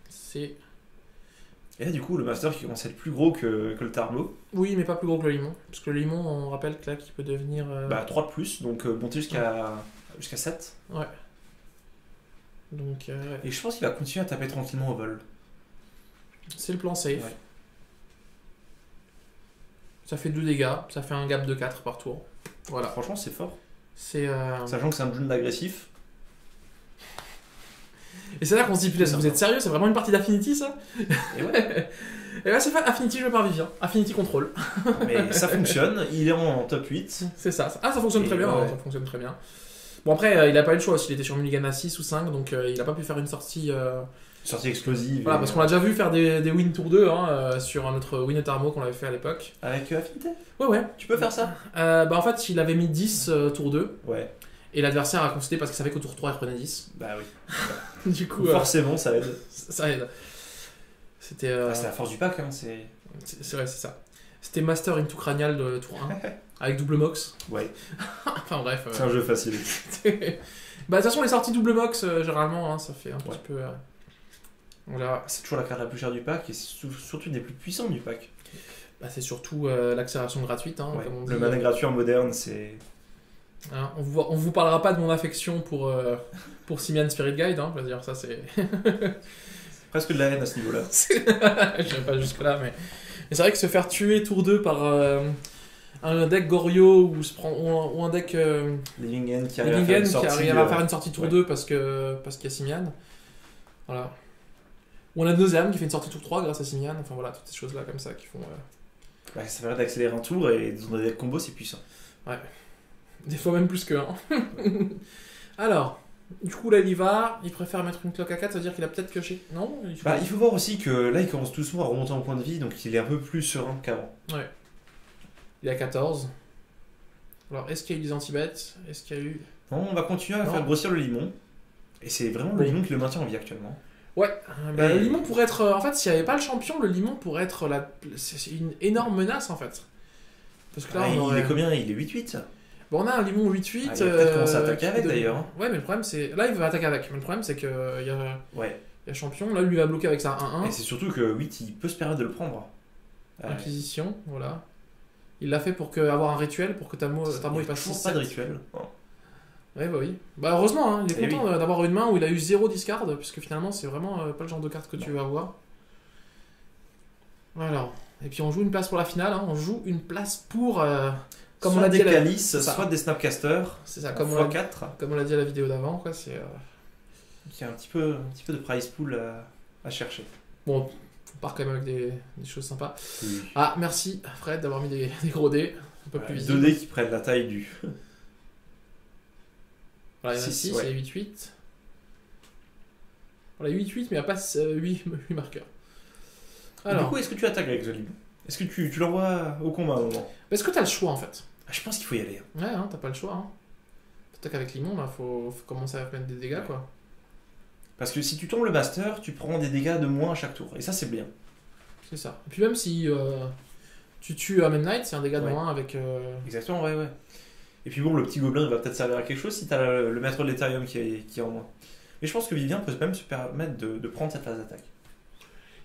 c'est... Et là, du coup, le Master qui commence à être plus gros que le Tarmo. Oui, mais pas plus gros que le limon. Parce que le limon, on rappelle que là, qui peut devenir... Bah, 3 de plus, donc monter jusqu'à 7. Ouais. Donc, Et je pense qu'il va continuer à taper tranquillement au vol. c'est le plan safe. Ouais. Ça fait 2 dégâts, ça fait un gap de 4 par tour. Voilà. Franchement, c'est fort. C'est... Sachant que c'est un Jund agressif. Et c'est là qu'on se dit, putain, vous êtes sérieux? C'est vraiment une partie d'Affinity, ça? Et ouais. Et là, c'est pas Affinity joué par Vivien. Affinity Control. Mais ça fonctionne. Il est en top 8. C'est ça. Ah, ça fonctionne Et très bien. ouais. Hein, ça fonctionne très bien. Bon, après, il a pas eu le choix. Il était sur Mulligan à 6 ou 5, donc il a pas pu faire une sortie... Sortie explosive. Voilà, et- parce qu'on l'a déjà vu faire des wins tour 2 hein, sur notre win Armo qu'on avait fait à l'époque. Avec Affinité. Ouais. Tu peux faire ça? Bah, en fait, il avait mis 10 tour 2, Ouais. et l'adversaire a concédé parce qu'il savait qu'au tour 3, il prenait 10. Bah oui. Du coup, Forcément, ça aide. ça aide. C'était... Ah, c'est la force du pack, hein. C'est. c'est vrai, c'est ça. C'était Master into Cranial de tour 1, avec double mox. Ouais. Enfin bref. C'est un jeu facile. Bah, de toute façon, les sorties double mox, généralement, hein, ça fait un petit peu. Voilà. C'est toujours la carte la plus chère du pack et c'est surtout une des plus puissantes du pack. Bah, c'est surtout l'accélération gratuite. Hein, Ouais. comme on Le dit. mana gratuit en moderne, c'est. Hein, on vous parlera pas de mon affection pour Simian Spirit Guide. Hein, je veux dire, ça c'est. Presque de la haine à ce niveau-là. Je vais pas jusque-là, mais c'est vrai que se faire tuer tour 2 par un deck Goryo ou un deck Living End qui arrive à faire Livingen une qui sortie. arrive à faire une sortie tour ouais. 2 parce qu'il y a Simian. Voilà. Ou on a Nauseam qui fait une sortie tour 3 grâce à Simian. Enfin voilà, toutes ces choses-là comme ça qui font. Bah, ça permet d'accélérer un tour et dans des decks combo, c'est puissant. Des fois même plus que 1. Alors, du coup là il y va, il préfère mettre une cloque à 4, ça veut dire qu'il a peut-être pioché. Non Bah, il faut voir aussi que là, il commence doucement à remonter en point de vie, donc il est un peu plus serein qu'avant. Il est à 14. Alors, est-ce qu'il y a eu des anti-bêtes? Est-ce qu'il y a eu... Non, on va continuer à Non. faire grossir le limon. Et c'est vraiment le Bon. limon qui le maintient en vie actuellement. Ouais, bah, Et- le limon pourrait être... En fait, s'il n'y avait pas le champion, le limon pourrait être c'est une énorme menace, en fait. Parce que là, Ah, on il aurait... est combien? Il est 8-8. Bon, on a un limon 8-8... Ah, il va peut-être commencer à attaquer qui avec, peut d'ailleurs, hein. Ouais, mais le problème, c'est... Là, il va attaquer avec. Mais le problème, c'est qu'il y a... Ouais. Il y a champion. Là, lui, il va bloquer avec sa 1-1. Et c'est surtout que 8, il peut se permettre de le prendre. Inquisition, voilà. Il l'a fait pour avoir un rituel, pour que Tarmo il passe toujours 6 pas de rituel. Ouais, bah oui. Bah heureusement, hein, il est Eh content d'avoir une main où il a eu 0 discard, puisque finalement c'est vraiment pas le genre de carte que tu veux avoir. Voilà. Et puis on joue une place pour la finale, hein. On joue une place pour... comme soit on l'a dit des à la... calices, c'est ça. soit des snapcasters. C'est ça, comme on l'a x4. comme on l'a dit à la vidéo d'avant, quoi, c'est... Il y a un petit peu de price pool à chercher. Bon, on part quand même avec des choses sympas. Oui. Ah, merci Fred d'avoir mis des gros dés, un peu plus Ouais, visibles. 2 dés qui prennent la taille du. Voilà, il y en a 6, 6, ouais. il y a 8-8. Voilà, 8-8, mais il n'y a pas 8 marqueurs. Du Alors, coup, est-ce que tu attaques avec The Limon? Est-ce que tu l'envoies au combat à un moment? est-ce que tu as le choix en fait? Ah, je pense qu'il faut y aller. Ouais, hein, t'as pas le choix. Hein. Peut-être qu'avec Limon, là, faut commencer à mettre des dégâts, Ouais. quoi. Parce que si tu tombes le master, tu prends des dégâts de moins à chaque tour. Et ça, c'est bien. C'est ça. Et puis même si tu tues un Même Knight, c'est un dégât de Ouais. moins avec... Exactement, ouais. Et puis bon, le petit gobelin il va peut-être servir à quelque chose si t'as le maître de l'Ethereum qui est en moins. Mais je pense que Vivien peut même se permettre de prendre cette phase d'attaque.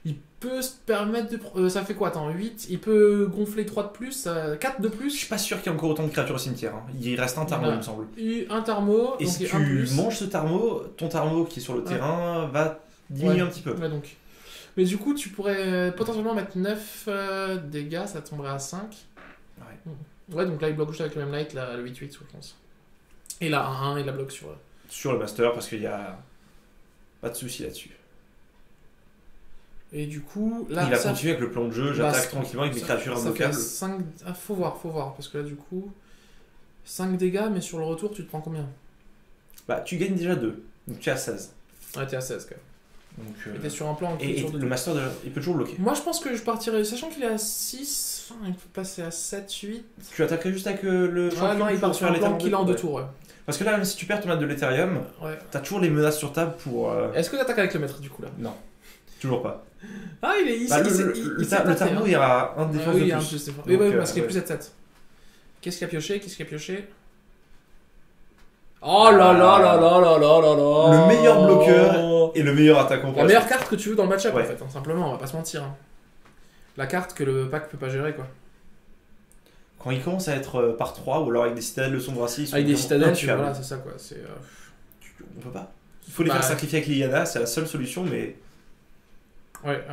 Il peut se permettre de... ça fait quoi? Attends, 8. Il peut gonfler 3 de plus, 4 de Je plus. suis pas sûr qu'il y ait encore autant de créatures au cimetière. Hein. Il reste un tarmo, Voilà. il me semble. Un Tarmo, Et donc si un plus. tu manges ce tarmo, ton tarmo qui est sur le Ouais. terrain va diminuer Ouais. un petit peu. Ouais, donc. Mais du coup, tu pourrais potentiellement mettre 9 dégâts, ça tomberait à 5. Ouais. Ouais, donc là, il bloque juste avec le Même Knight, là, le 8-8, je pense. Et là, 1-1, il la bloque sur... Sur le master parce qu'il y a pas de souci là-dessus. Et du coup, là, il a continué avec le plan de jeu, j'attaque tranquillement avec mes créatures invocables. 5... Ah, faut voir, parce que là, du coup, 5 dégâts, mais sur le retour, tu te prends combien? Bah, tu gagnes déjà 2, donc tu es à 16. Ouais, t'es à 16 quand même. Donc, Et t'es sur un plan et sur le master, il peut toujours bloquer. Moi, je pense que je partirais, sachant qu'il est à 6, il peut passer à 7, 8. Tu attaquerais juste avec le champion. Ouais, non, il part sur un plan qu'il a en 2 tours, ouais. Parce que là, même si tu perds ton maître de l'Ethereum, t'as toujours les menaces sur table pour. Est-ce que t'attaques avec le maître, du coup, là? Non, toujours pas. Ah, il le tarno, il y aura un défense de plus. Oui, parce qu'il est plus 7-7. Qu'est-ce qu'il a pioché? Oh là là là là là là là là. Le meilleur bloqueur et le meilleur attaquant. La meilleure carte que tu veux dans le match-up, ouais. en fait, simplement, on va pas se mentir. La carte que le pack peut pas gérer, quoi. Quand il commence à être par 3 ou alors avec des citadelles de sombre assis. Avec des citadelles, voilà, c'est ça, quoi. On peut pas. Il faut les faire sacrifier avec Liliana, c'est la seule solution, mais. Ouais.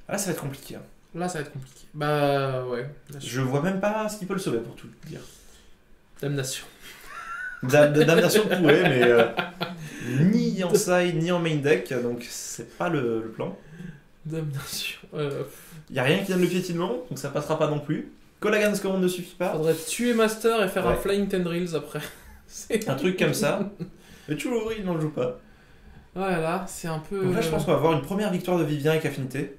Là, ça va être compliqué. Là, ça va être compliqué. Bah, ouais. Je vois même pas ce qui peut le sauver, pour tout dire. Damnation. Damnation pourrait, mais ni en side, ni en main deck, donc c'est pas le plan. Damnation. Y a rien qui donne le piétinement, donc ça passera pas non plus. Kolaghan's Command ne suffit pas. Faudrait tuer Master et faire un Flying Tendrils après. Un truc comme ça. Mais toujours, il n'en joue pas. Ouais, là, c'est un peu. Donc là, je pense qu'on va avoir une première victoire de Vivien avec Affinité.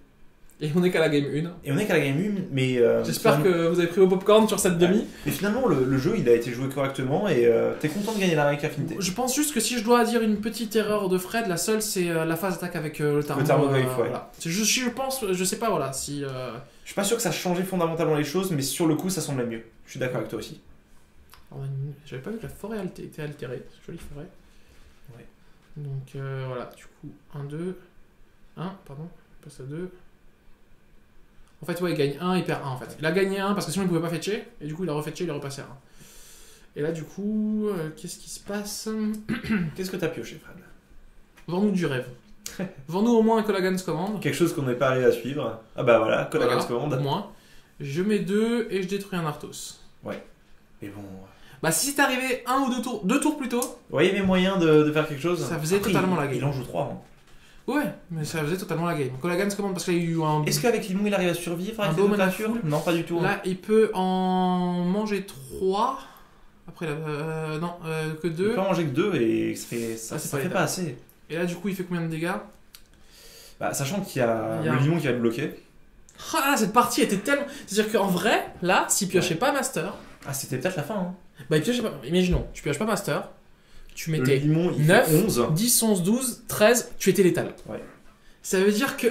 Et on est qu'à la game 1. Et on est qu'à la game 1, mais. J'espère que vous avez pris vos popcorn sur cette demi. Mais finalement, le jeu, il a été joué correctement et t'es content de gagner la avec Affinité. Je pense juste que si je dois dire une petite erreur de Fred, la seule, c'est la phase d'attaque avec le Tarmo. Le Tarmogoyf, ouais. Voilà. Je pense, je sais pas, voilà, si. Je suis pas sûr que ça changeait fondamentalement les choses, mais sur le coup, ça semblait mieux. Je suis d'accord avec toi aussi. J'avais pas vu que la forêt était altérée. Jolie forêt. Ouais. Donc voilà, du coup, 1, 2. 1, pardon, on passe à 2. En fait, ouais, il gagne 1, il perd 1 en fait. Il a gagné 1 parce que sinon il pouvait pas fetcher, et du coup il a refetché, il est repassé à 1. Et là, du coup, qu'est-ce qui se passe? Qu'est-ce que t'as pioché, Fred? Vends-nous du rêve. Vends-nous au moins un Kolaghan's Command. Quelque chose qu'on n'est pas arrivé à suivre. Ah bah voilà, Kolaghan's Command. Au moins. Je mets 2 et je détruis un Arthos. Ouais. Mais bon. Bah, si c'était arrivé 1 ou 2 tours plus tôt. Ouais, il y avait moyen de faire quelque chose. Ça faisait totalement la game. Il en joue 3. Hein. Ouais, mais ça faisait totalement la game. Kolaghan's Command, parce qu'il y a eu un. Est-ce qu'avec Limon il arrive à survivre avec un les créatures? Non, pas du tout. Là, il peut en manger 3. Après, non, que 2. Il peut en manger que 2 et ça fait pas assez. Et là, du coup, il fait combien de dégâts? Bah, sachant qu'il y a le Limon qui va le bloquer. Ah, cette partie était tellement. C'est-à-dire qu'en vrai, là, s'il piochait pas Master. Ah, c'était peut-être la fin. Hein. Bah, il piochait pas. Imaginons, tu pioches pas Master. Tu mettais le Limon, il 9, fait 11. 10, 11, 12, 13, tu étais létal. Ouais. Ça veut dire que.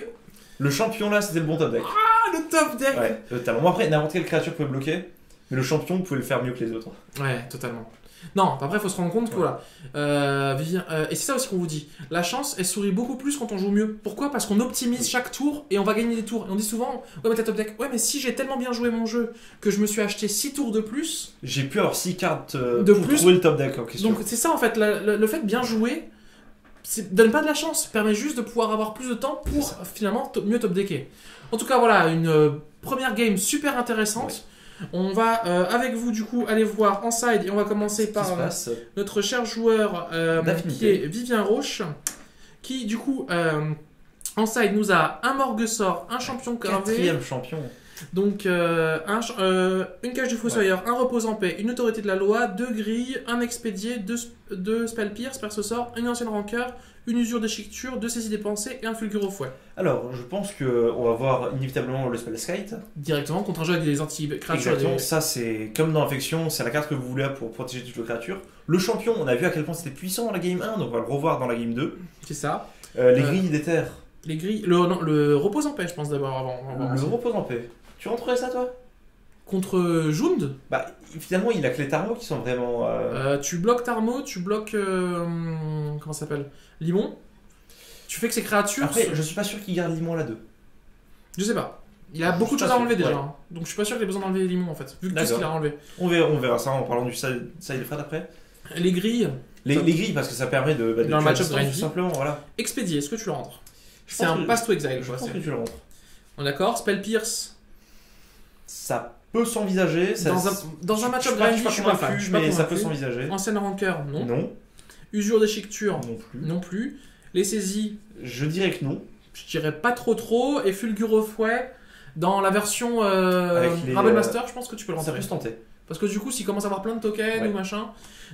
Le champion là, c'était le bon top deck. Ah, le top deck! Ouais, totalement. Bon, après, n'importe quelle créature pouvait bloquer, mais le champion pouvait le faire mieux que les autres. Ouais, totalement. Non, après, il faut se rendre compte que voilà. Et c'est ça aussi qu'on vous dit. La chance, elle sourit beaucoup plus quand on joue mieux. Pourquoi? Parce qu'on optimise chaque tour et on va gagner des tours. Et on dit souvent, ouais, mais t'as top deck. Ouais, mais si j'ai tellement bien joué mon jeu que je me suis acheté 6 tours de plus. J'ai pu avoir 6 cartes de pour plus. Trouver le top deck en question. Donc, c'est ça en fait. Le fait de bien jouer. Donne pas de la chance, permet juste de pouvoir avoir plus de temps pour finalement mieux top decker. En tout cas, voilà, une première game super intéressante. Ouais. On va avec vous du coup aller voir en side et on va commencer par notre cher joueur qui est Vivien Roche, qui du coup en side nous a un Morguesor, un champion gravé. 4e champion. Donc une cage du fossoyeur, un repos en paix, une autorité de la loi, 2 grilles, un expédié, 2 spell pierce, perce sort, une ancienne rancœur, une usure d'échiqueture, 2 saisies dépensées et un fulgure au fouet. Alors je pense qu'on va voir inévitablement le spell skite. Directement contre un jeu avec des anti-créatures. Exactement, ça c'est comme dans Infection, c'est la carte que vous voulez pour protéger toutes vos créatures. Le champion, on a vu à quel point c'était puissant dans la game 1, donc on va le revoir dans la game 2. C'est ça. Les grilles d'éther. Les grilles, le repos en paix je pense d'abord avant. Le repos en paix. Tu rentrerais ça, toi? Contre Jund? Bah, finalement, il a que les Tarmo qui sont vraiment. Tu bloques Tarmo, tu bloques. Comment ça s'appelle? Limon. Tu fais que ces créatures. Après, je suis pas sûr qu'il garde Limon là-2. Je sais pas. Il a beaucoup de choses à enlever déjà. Hein. Donc je suis pas sûr qu'il ait besoin d'enlever Limon en fait. Vu que tout ce qu'il a enlevé. On verra ça en parlant du side Fred après. Les grilles. Les grilles, parce que ça permet de. Dans le match-up tout simplement, voilà. Expédié, est-ce que tu le rentres? C'est un pass to exile. Je pense que tu le rentres. On est d'accord? Spell Pierce. Ça peut s'envisager. Dans un match-up grindy, je suis pas fan. Mais ça peut s'envisager. Ancienne rancœur, non. Non. Usure d'échiqueture, non plus. Non plus. Les saisies. Je dirais que non. je dirais pas trop, et Fulguro Fouet, dans la version Avec les, Rabble Master, je pense que tu peux le Ça rentrer. peut se tenter. Parce que du coup, s'il commence à avoir plein de tokens Ouais. ou machin,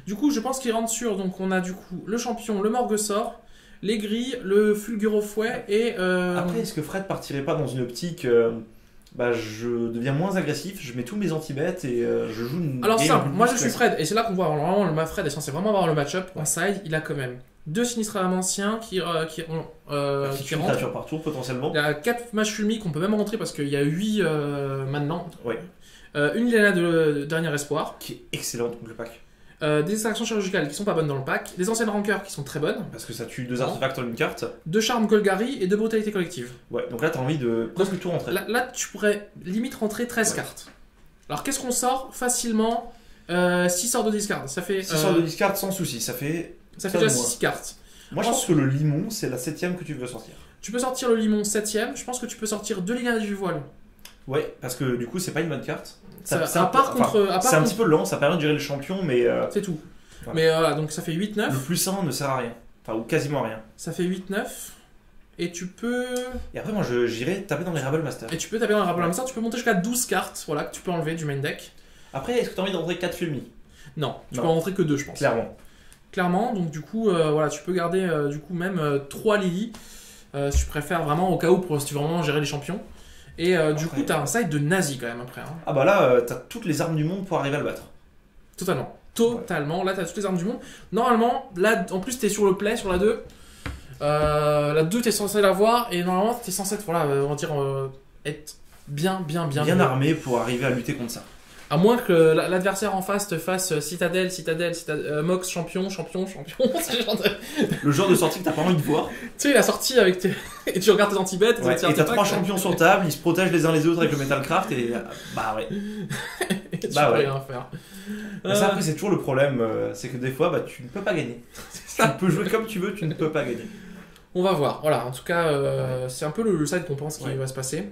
du coup, je pense qu'il rentre sur. Donc, on a du coup le champion, le Morguesor, les grilles, le Fulguro Fouet et. Après, est-ce que Fred partirait pas dans une optique je deviens moins agressif, je mets tous mes anti-bêtes et je joue une. Alors, game simple, un peu moi plus je suis classique. Fred, et c'est là qu'on voit vraiment le Fred est censé vraiment avoir le match-up. En side, il a quand même 2 sinistres anciens qui Qui rentrent. tue une créature par tour potentiellement. Il y a 4 matchs fulmi qu'on peut même rentrer parce qu'il y a 8 maintenant. Ouais. Une Liliana de dernier espoir. Qui est excellente contre le pack. Des extractions chirurgicales qui sont pas bonnes dans le pack. Des anciennes rancœurs qui sont très bonnes. Parce que ça tue 2 artefacts en une carte. 2 charmes Golgari et 2 brutalité collective. Ouais, donc là t'as envie de presque tout rentrer. Là, tu pourrais limite rentrer 13 Ouais. cartes. Alors qu'est-ce qu'on sort facilement 6 sorts de discard. Ça fait, 6 sorts de discard sans souci, ça fait. ça fait ça, déjà moi. 6 cartes. Moi je pense que le limon c'est la 7ème que tu veux sortir. Tu peux sortir le limon 7ème. Je pense que tu peux sortir 2 Liliana du voile. Ouais, parce que du coup c'est pas une bonne carte. Ça, c'est à un part peu- contre. À C'est part un contre- petit peu lent, ça permet de gérer le champion, mais C'est tout. Voilà. Mais voilà, donc ça fait 8-9. le plus 1 ne sert à rien. Enfin, ou quasiment à rien. Ça fait 8-9. Et tu peux. Et après, moi j'irai taper dans les Rabble Master. Et tu peux taper dans la Rabble Master. Tu peux monter jusqu'à 12 cartes. Voilà, que tu peux enlever du main deck. Après, est-ce que t'as envie d'entrer 4 Fulmi? Non, tu Non. peux en rentrer que 2, je pense. Clairement. Donc du coup, voilà, tu peux garder du coup même 3 Lily. Si tu préfères vraiment au cas où pour si tu veux vraiment gérer les champions. Et du Après, coup, t'as un side de nazi quand même après. Hein. Ah bah là, t'as toutes les armes du monde pour arriver à le battre. Totalement. Totalement. Là, t'as toutes les armes du monde. Normalement, là, en plus, t'es sur le play, sur la 2. La 2, t'es censé l'avoir. Et normalement, t'es censé être, voilà, on va dire, être bien Bien armé pour arriver à lutter contre ça. À moins que l'adversaire en face te fasse Citadelle, Mox, champion. C'est genre de- Le genre de sortie que t'as pas envie de voir. Tu sais, il a sorti avec tes. Et tu regardes tes anti-bêtes. Ouais, et t'as 3 champions sur table, ils se protègent les uns les autres avec le Metalcraft et. Bah ouais. Et tu Bah peux ouais. rien faire. Mais ça, après, c'est toujours le problème, c'est que des fois, bah, tu ne peux pas gagner. Tu peux jouer comme tu veux, tu ne peux pas gagner. On va voir. Voilà, en tout cas, c'est un peu le side qu'on pense qui Ouais. va se passer.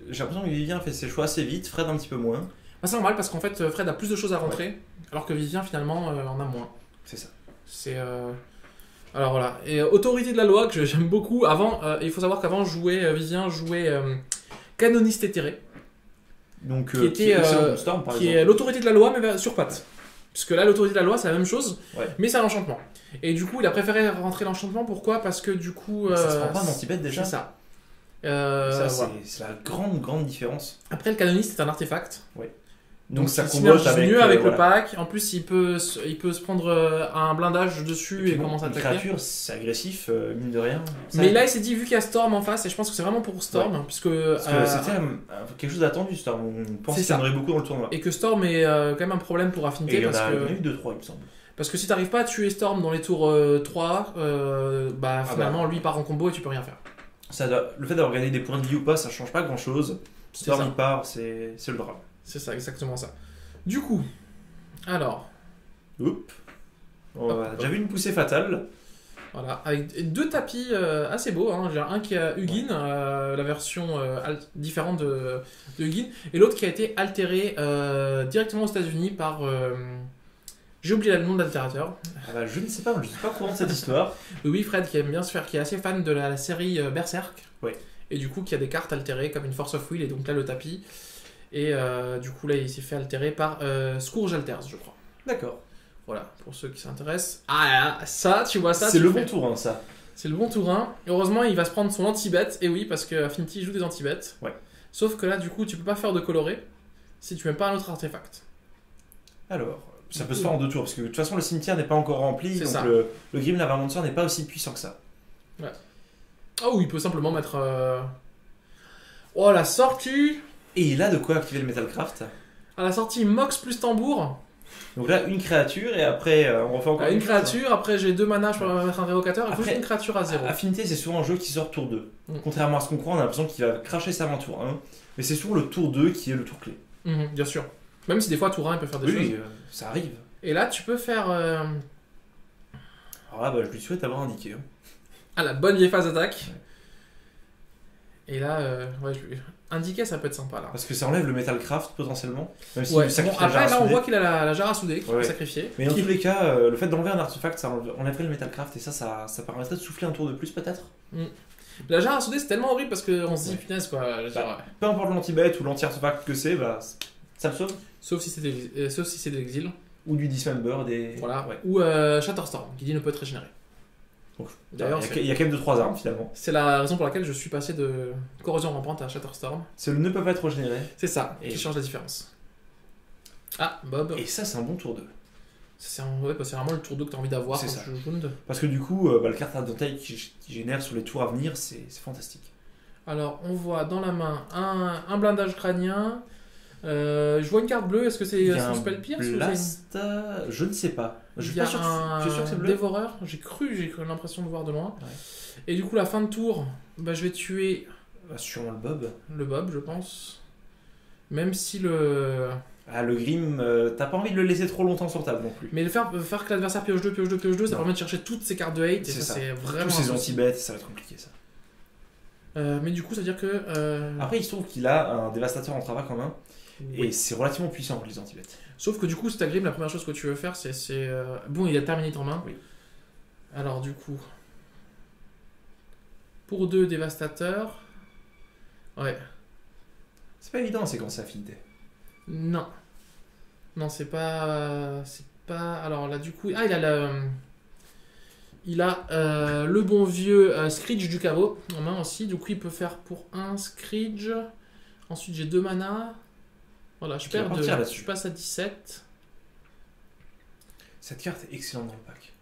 J'ai l'impression que Vivien fait ses choix assez vite, Fred un petit peu moins. Bah, c'est normal parce qu'en fait, Fred a plus de choses à rentrer, alors que Vivien, finalement, en a moins. C'est ça. C'est. Alors voilà. Et autorité de la loi, que j'aime beaucoup. Avant, il faut savoir qu'avant, Vivien jouait canoniste éthéré, Donc, qui était, est excellent contre Storm, par qui est exemple. l'autorité de la loi, mais sur pattes. Puisque là, l'autorité de la loi, c'est la même chose, Ouais. mais c'est un enchantement. Et du coup, il a préféré rentrer l'enchantement. Pourquoi? Parce que du coup. Ça se prend pas un anti-bête déjà. C'est ça. Ça, Voilà. c'est la grande différence. Après, le canoniste est un artefact. Donc, ça il combote synergise avec. mieux avec voilà. le pack. En plus, il peut se prendre un blindage dessus et, puis bon, commencer à une attaquer. créature, c'est agressif, mine de rien. Ça- Mais là, il s'est dit, vu qu'il y a Storm en face, et je pense que c'est vraiment pour Storm, puisque. Parce que c'était quelque chose d'attendu, Storm. On pense C'est qu'il y en ça. aurait beaucoup dans le tournoi. Et que Storm est quand même un problème pour Et Affinité il y en parce a que. eu 2-3, il me semble. Parce que si t'arrives pas à tuer Storm dans les tours 3, finalement lui il part en combo et tu peux rien faire. Le fait d'avoir gagné des points de vie ou pas, ça change pas grand chose. C'est Storm ça. il part, c'est le drame. C'est ça, exactement ça. Du coup, alors, Oups. On a déjà vu une poussée fatale. voilà, avec 2 tapis assez beaux. Hein. J'ai un qui a Hugin, la version différente de Hugin, et l'autre qui a été altéré directement aux États-Unis par. J'ai oublié le nom de l'altérateur. Ah bah, je ne sais pas, je ne suis pas au courant de cette histoire. Oui, Fred qui aime bien se faire, qui est assez fan de la série Berserk. Ouais. Et du coup, qui a des cartes altérées comme une Force of Will, et donc là le tapis. Et du coup, là il s'est fait altérer par Scourge Alters, je crois. D'accord. Voilà, pour ceux qui s'intéressent. Ah, ça, tu vois ça. C'est tu le fais. bon tour, hein, ça. C'est le bon tourin. Heureusement, il va se prendre son anti-bet. Et oui, parce que Affinity joue des anti-bets. Ouais. Sauf que là, du coup, tu peux pas faire de coloré si tu mets pas un autre artefact. Alors, ça peut se faire en 2 tours, parce que de toute façon, le cimetière n'est pas encore rempli, C'est donc ça. le Grim Lava Monster n'est pas aussi puissant que ça. Ah oui, il peut simplement mettre. Oh, la sortie. Et il a de quoi activer le Metalcraft. À la sortie, Mox plus tambour. Donc là, une créature, et après, on refait encore Une chose. créature, après j'ai 2 manas, je peux mettre un révocateur. Il faut Après, juste une créature à 0. Affinité, c'est souvent un jeu qui sort tour 2. Contrairement à ce qu'on croit, on a l'impression qu'il va cracher ça avant tour 1. Mais c'est souvent le tour 2 qui est le tour clé. Bien sûr. Même si des fois, tour 1, il peut faire des choses. Oui, ça arrive. Et là, tu peux faire. Alors là, bah, je lui souhaite avoir indiqué. Hein. Ah, la bonne vieille phase d'attaque. Et là, ouais, indiquer, ça peut être sympa là. Parce que ça enlève le Metalcraft potentiellement. Même si Ouais, il sacrifie bon, la jarre après, à là, on souder. voit qu'il a la jarre à souder qu'il Ouais. peut sacrifier. Mais dans tous les cas, le fait d'enlever un artefact, ça enlèverait le Metalcraft et ça permettrait de souffler un tour de plus peut-être. La jarre à souder, c'est tellement horrible parce qu'on se dit, punaise quoi. Peu importe l'anti-bet ou l'anti-artefact que c'est, bah, ça me sauve. Sauf si c'est de l'exil. Ou du Dismember, des. Voilà. Ouais. Ou Shatterstorm, qui dit ne peut être régénéré. D'ailleurs, il y a quand même 2-3 armes finalement. C'est la raison pour laquelle je suis passé de corrosion rampante à Shatterstorm. C'est le ne peut pas être régénéré. C'est ça, qui change la différence. Ah, Bob. Et ça, c'est un bon tour 2. C'est vraiment le tour 2 que tu as envie d'avoir C'est quand ça. tu joues Jund. Parce que du coup, le carte Advantage qui génère sur les tours à venir, c'est fantastique. Alors, on voit dans la main un blindage crânien. Je vois une carte bleue, est-ce que c'est son Spell Pierce Blast, je ne sais pas. Je suis pas sûr que c'est bleu. Dévoreur, j'ai l'impression de voir de loin. Ouais. Et du coup, la fin de tour, bah, je vais tuer. Sûrement le Bob. Le Bob, je pense. Même si le. Ah, le Grim, t'as pas envie de le laisser trop longtemps sur table non plus. Mais faire que l'adversaire pioche 2, ça permet de chercher toutes ses cartes de hate. Et ça, c'est vraiment. Tous ses anti-bêtes, ça va être compliqué ça. Mais du coup, ça veut dire que. Après, il se trouve qu'il a un dévastateur en travail en main. Oui. Et c'est relativement puissant pour les anti-bêtes. Sauf que du coup, si t'as Grim, la première chose que tu veux faire, c'est. Bon, il a Terminate en main. Oui. Alors, du coup. Pour 2 dévastateurs. Ouais. C'est pas évident, c'est quand c'est affinité. Non. Non, c'est pas. Alors là, du coup. Ah, il a le. Il a le bon vieux Screech du caveau en main aussi. Du coup, il peut faire pour 1 Screech. Ensuite, j'ai 2 mana. Voilà, je perds 2. Je passe à 17. Cette carte est excellente dans le pack.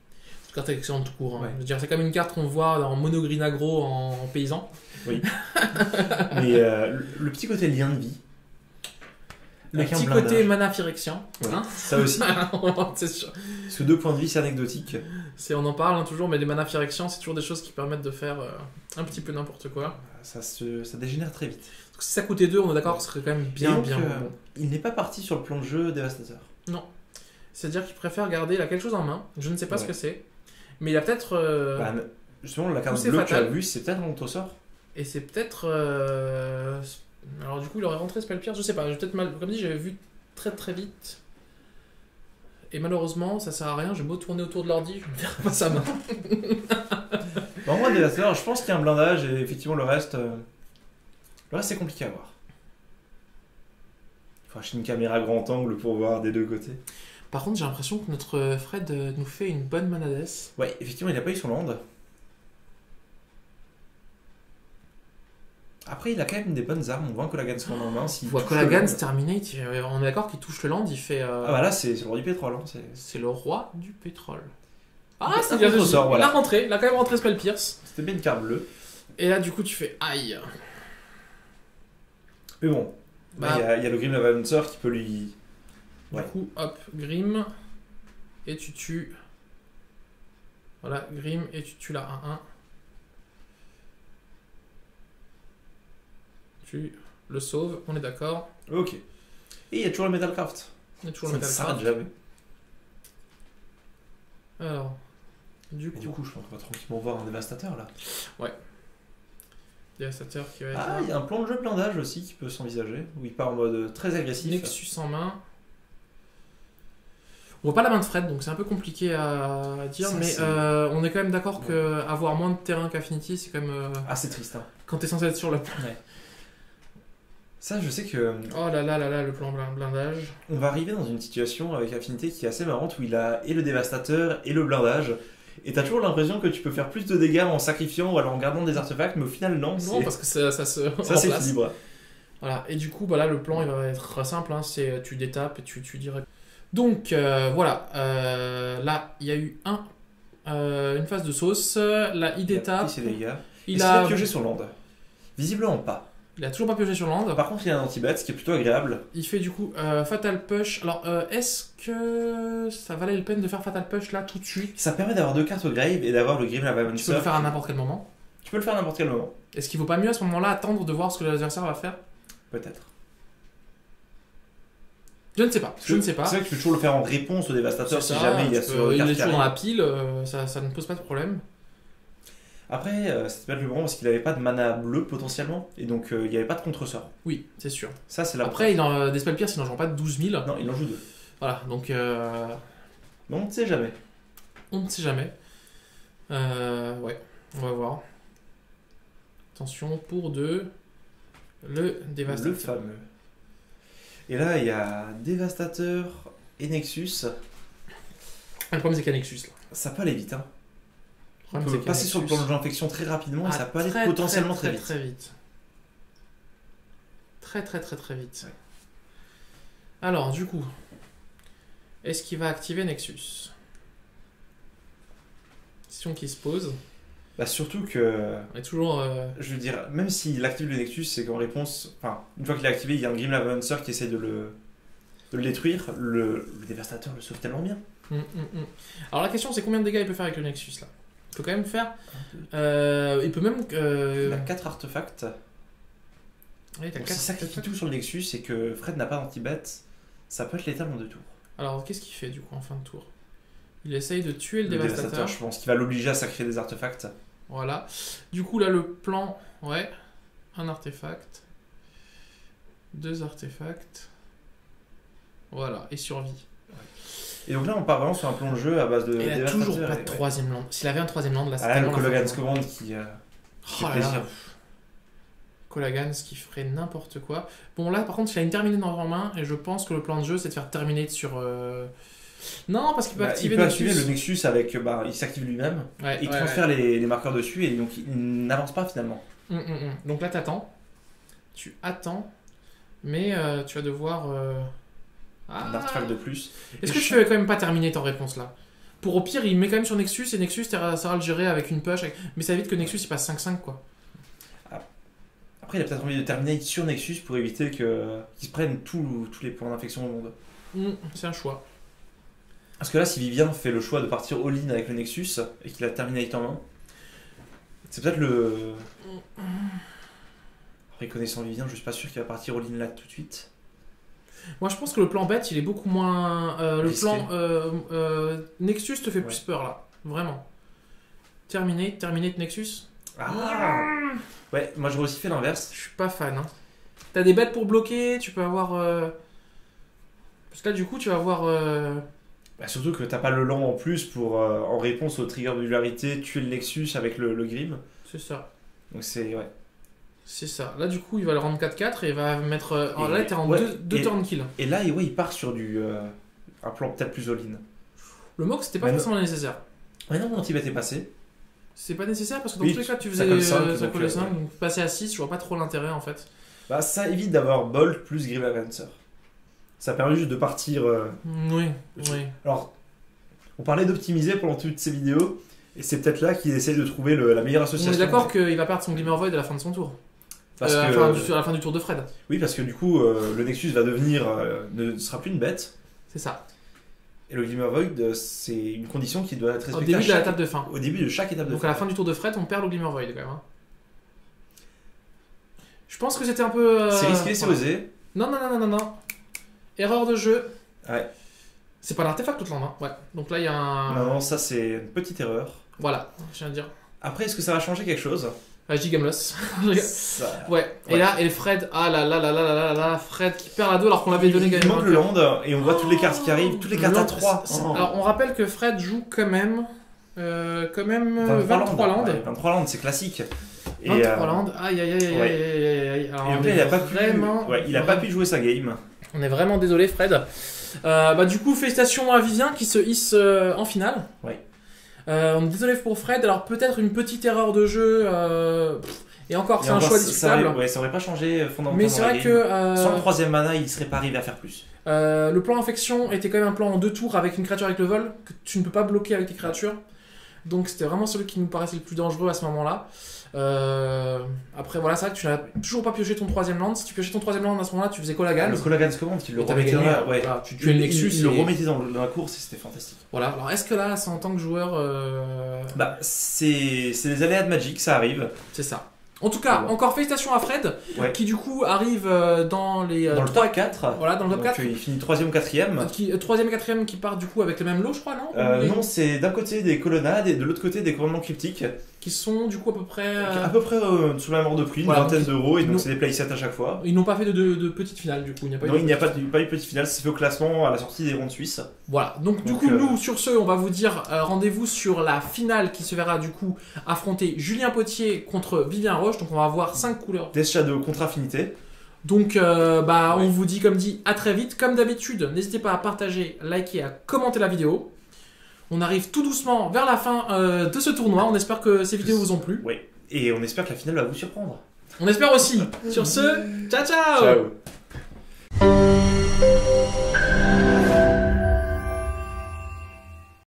Cette carte est excellente tout court. Hein. Ouais. Je veux dire, c'est comme une carte qu'on voit en mono green aggro en paysan. Oui. Mais le petit côté lien de vie. Le petit côté mana Phyrexian. Ouais. Hein, ça aussi. C'est sûr. Parce que 2 points de vie, c'est anecdotique. On en parle toujours, mais les mana Phyrexian, c'est toujours des choses qui permettent de faire un petit peu n'importe quoi. Ça dégénère très vite. Parce que si ça coûtait 2, on est d'accord que ce serait quand même bien donc, bon. Il n'est pas parti sur le plan de jeu dévastateur. Non. C'est-à-dire qu'il préfère garder quelque chose en main. Je ne sais pas ce que c'est. Mais il a peut-être. Justement, la carte bleue que tu as vue, c'est peut-être un autosort. Et c'est peut-être. Alors, du coup, il aurait rentré Spell Pierce. Je sais pas. J'ai peut-être mal. Comme dit, j'avais vu très très vite. Et malheureusement, ça sert à rien. Je vais me tourner autour de l'ordi. Je ne verrai pas sa main. En vrai, dévastateur, je pense qu'il y a un blindage et effectivement, le reste, c'est compliqué à voir. Il faut acheter une caméra grand angle pour voir des deux côtés. Par contre, j'ai l'impression que notre Fred nous fait une bonne manades. Ouais, effectivement, il n'a pas eu son land. Après, il a quand même des bonnes armes. On voit que la Gans en main. On voit que la Gans terminate. On est d'accord qu'il touche le land. Il fait. Ah bah là, c'est le roi du pétrole. Hein. C'est le roi du pétrole. Ah, c'est bien sort, voilà. Il a quand même rentré Spell Pierce. C'était bien une carte bleue. Et là, du coup, tu fais aïe. Mais bon, il y a le Grim Lavamancer qui peut lui. Du coup, hop, Grim. Et tu tues. Voilà, Grim. Et tu tues la 1-1. Tu le sauves, on est d'accord. Ok. Et il y a toujours le Metalcraft. Il y a toujours le Metalcraft. Jamais. Alors, du coup, je pense qu'on va tranquillement voir un dévastateur là. Ouais. Dévastateur qui va être. Ah, il y a un plan de jeu blindage aussi qui peut s'envisager, où il part en mode très agressif. Nexus en main. On voit pas la main de Fred, donc c'est un peu compliqué à dire, mais on est quand même d'accord que avoir moins de terrain qu'Affinity, c'est quand même. Ah, c'est triste. Hein. Quand t'es censé être sur le. Ouais. Ça, je sais que. Oh là là là là, le plan blindage. On va arriver dans une situation avec Affinité qui est assez marrante où il a et le dévastateur et le blindage. Et t'as toujours l'impression que tu peux faire plus de dégâts en sacrifiant ou alors en gardant des artefacts, mais au final, non. Non, parce que ça se. Ça s'équilibre. Voilà, et du coup, bah là, le plan il va être très simple. Hein, c'est tu détapes et tu dirais. Donc, voilà. Là, il y a eu une phase de sauce. Là, il détape. Il a pioché sur land. Visiblement pas. Il a toujours pas pioché sur land. Par contre, il a un anti-bat, ce qui est plutôt agréable. Il fait du coup Fatal Push. Alors, est-ce que ça valait le peine de faire Fatal Push là tout de suite? Ça permet d'avoir 2 cartes au grave et d'avoir le Grim Lavamancer. Tu peux le faire à n'importe quel moment. Tu peux le faire à n'importe quel moment. Est-ce qu'il vaut pas mieux à ce moment-là attendre de voir ce que l'adversaire va faire? Peut-être. Je ne sais pas. C'est vrai que tu peux toujours le faire en réponse au dévastateur si jamais il y a ce carte. Il est toujours dans la pile, ça ne pose pas de problème. Après, c'était pas le plus bon parce qu'il avait pas de mana bleu potentiellement et donc il n'y avait pas de contre-sort. Oui, c'est sûr. Ça, c'est la Après, des Spell Pierce, il n'en joue pas de 12 000. Non, il en joue 2. Voilà, donc. On ne sait jamais. On ne sait jamais. Ouais, on va voir. Attention, pour 2, le Dévastateur. Le fameux. Et là, il y a Dévastateur et Nexus. Le problème, c'est qu'il y a Nexus là. Ça peut aller vite. Hein. Le On problème, peut c'est qu'il y a passer sur le Nexus. plan de l'infection très rapidement et ça peut aller très, potentiellement très vite. Très vite. Très vite. Ouais. Alors, du coup, est-ce qu'il va activer Nexus? Question qui se pose. Bah surtout que, On est toujours. je veux dire, même s'il active le Nexus, c'est qu'en réponse, enfin, une fois qu'il est activé, il y a un Grim Lavancer qui essaie de le détruire. Le Dévastateur le sauve tellement bien. Alors, la question, c'est combien de dégâts il peut faire avec le Nexus là? Il peut quand même faire. Il peut même. Il a 4 artefacts. Ouais, t'as Donc, quatre c'est ça qui artefacts. tout sur le Nexus, c'est que Fred n'a pas d'anti-bet. Ça peut être létal en 2 tours. Alors, qu'est-ce qu'il fait du coup en fin de tour? Il essaye de tuer le Le Dévastateur. je pense qu'il va l'obliger à sacrifier des artefacts. Voilà. Du coup, là, le plan. Ouais. Un artefact. 2 artefacts. Voilà. Et survie. Et donc là, on part vraiment sur un plan de jeu à base de Et il a Dévastateur. toujours pas de et- troisième land. S'il avait un troisième land, là, c'est Ah là, le tellement la Cologan's fin. Command qui Oh fait là plaisir. là. Kolaghan, ce qui ferait n'importe quoi. Bon, là, par contre, il a une terminée en main, et je pense que le plan de jeu, c'est de faire terminer sur. Non, parce qu'il peut Bah, activer il peut Nexus. activer le Nexus avec. Bah, il s'active lui-même. Ouais, Il ouais, transfère les marqueurs dessus et donc il n'avance pas finalement. ouais. Donc là, t'attends. Tu attends. Mais tu vas devoir. Un artefact de plus. Est-ce Et que tu peux quand même pas terminer ta réponse là? Pour au pire, il met quand même sur Nexus, et Nexus, ça va le gérer avec une push. Mais ça évite que Nexus il passe 5-5 quoi. Après, il a peut-être envie de terminer sur Nexus pour éviter qu'ils se prennent tous les points d'infection au monde. C'est un choix. Parce que là, si Vivien fait le choix de partir all-in avec le Nexus et qu'il a Terminate en main, c'est peut-être le. Après, connaissant Vivien, je suis pas sûr qu'il va partir all-in là tout de suite. Moi, je pense que le plan bête, il est beaucoup moins. Le Risqué. plan Nexus te fait plus Ouais. peur là, vraiment. Terminate Nexus. Ah Ouais, moi j'aurais aussi fait l'inverse. Je suis pas fan. Hein. T'as des bêtes pour bloquer, tu peux avoir. Parce que là, du coup, tu vas avoir. Bah, surtout que t'as pas le land en plus pour, en réponse au trigger de vulgarité, tuer le Nexus avec le Grim. C'est ça. Donc c'est. Ouais. C'est ça. Là, du coup, il va le rendre 4-4 et il va mettre. Alors Et- là, t'es en ouais, 2 et- turn kill. Et là, ouais, il part sur du. Un plan peut-être plus all-in. Le mock, c'était pas Mais non. forcément nécessaire. Ouais, non, mon Tibet est passé. C'est pas nécessaire parce que dans Oui, tous les cas, tu ça faisais colle cinq, ça donc, collait 5, ouais. donc passer à 6, je vois pas trop l'intérêt en fait. Bah, ça évite d'avoir Bolt plus Grim Avancer. Ça permet juste de partir. Oui, oui. Alors, on parlait d'optimiser pendant toutes ces vidéos, et c'est peut-être là qu'il essaie de trouver la meilleure On association. est d'accord qu'il va perdre son Glimmer Void à la fin de son tour. Parce que, à la fin du tour de Fred. oui, parce que du coup, le Nexus va devenir. Ne sera plus une bête. C'est ça. Et le Glimmer Void, c'est une condition qui doit être Au respectée début à de la chaque- table de fin. au début de chaque étape de Donc à la fin du tour de Fred, on perd le Glimmer Void quand même. Hein. Je pense que c'était un peu. C'est risqué, c'est voilà. osé. Non. Erreur de jeu. Ouais. C'est pas l'artefact tout le temps, hein. Ouais. Donc là, il y a un. Non, ça c'est une petite erreur. Voilà, je viens de dire. Après, est-ce que ça va changer quelque chose Ah, je dis Gamlos. Ça- Ouais. Et Ouais. là, et Fred. Ah là, Fred qui perd la 2 alors qu'on l'avait donné Il quand manque même. le land, et on voit toutes les cartes qui arrivent, toutes les cartes à 3. Alors on rappelle que Fred joue quand même 23 landes. Ouais, 23 landes, c'est classique. Et, 23 landes. Aïe. Alors, Et donc on là, est il a vraiment, pas pu jouer sa game. On est vraiment désolé, Fred. Du coup, félicitations à Vivien qui se hisse en finale. Ouais. On est désolé pour Fred. Alors peut-être une petite erreur de jeu. Et encore, c'est Et un encore, choix ça discutable. aurait, ça aurait pas changé fondamentalement. Mais c'est la vrai game. que Sans le troisième mana, il serait pas arrivé à faire plus. le plan infection était quand même un plan en 2 tours avec une créature avec le vol que tu ne peux pas bloquer avec tes créatures. Donc c'était vraiment celui qui nous paraissait le plus dangereux à ce moment-là. Après voilà, c'est vrai que tu n'as toujours pas pioché ton troisième land. Si tu piochais ton troisième land à ce moment-là, tu faisais Kolaghan. Le Cologan's Command, il le Et t'avais remettait gagné. là, ouais. Voilà, tu tuais le Nexus. Il le et- remettait dans la course et c'était fantastique. Voilà. Alors est-ce que là, c'est en tant que joueur, Bah, c'est les aléas de Magic, ça arrive. c'est ça. En tout cas, Ouais. encore félicitations à Fred, Ouais. qui du coup arrive dans les Dans le trois- top 4. Voilà, dans le top Donc, 4. il finit 3ème ou 4ème. Troisième et quatrième qui part du coup avec le même lot, je crois, non Ou Non, c'est d'un côté des colonnades et de l'autre côté des commandements cryptiques. qui sont du coup à peu près. À peu près sous la mort de prix, une Voilà, vingtaine d'euros, et nous- donc c'est des playsets à chaque fois. Ils n'ont pas fait de petite finale du coup. Il n'y a pas eu Non, de il n'y a petite pas eu petit final, c'est fait au classement à la sortie des rondes suisses. Voilà, donc du Donc, coup, nous, sur ce, on va vous dire rendez-vous sur la finale qui se verra du coup affronter Julien Potier contre Vivien Roth. Roche, donc on va avoir 5 couleurs. Death Shadow contre Affinité. Donc on vous dit comme dit à très vite. Comme d'habitude, n'hésitez pas à partager, liker, à commenter la vidéo. On arrive tout doucement vers la fin de ce tournoi. On espère que ces vidéos vous ont plu. Oui, et on espère que la finale va vous surprendre. On espère aussi. Sur ce, ciao ciao. Ciao.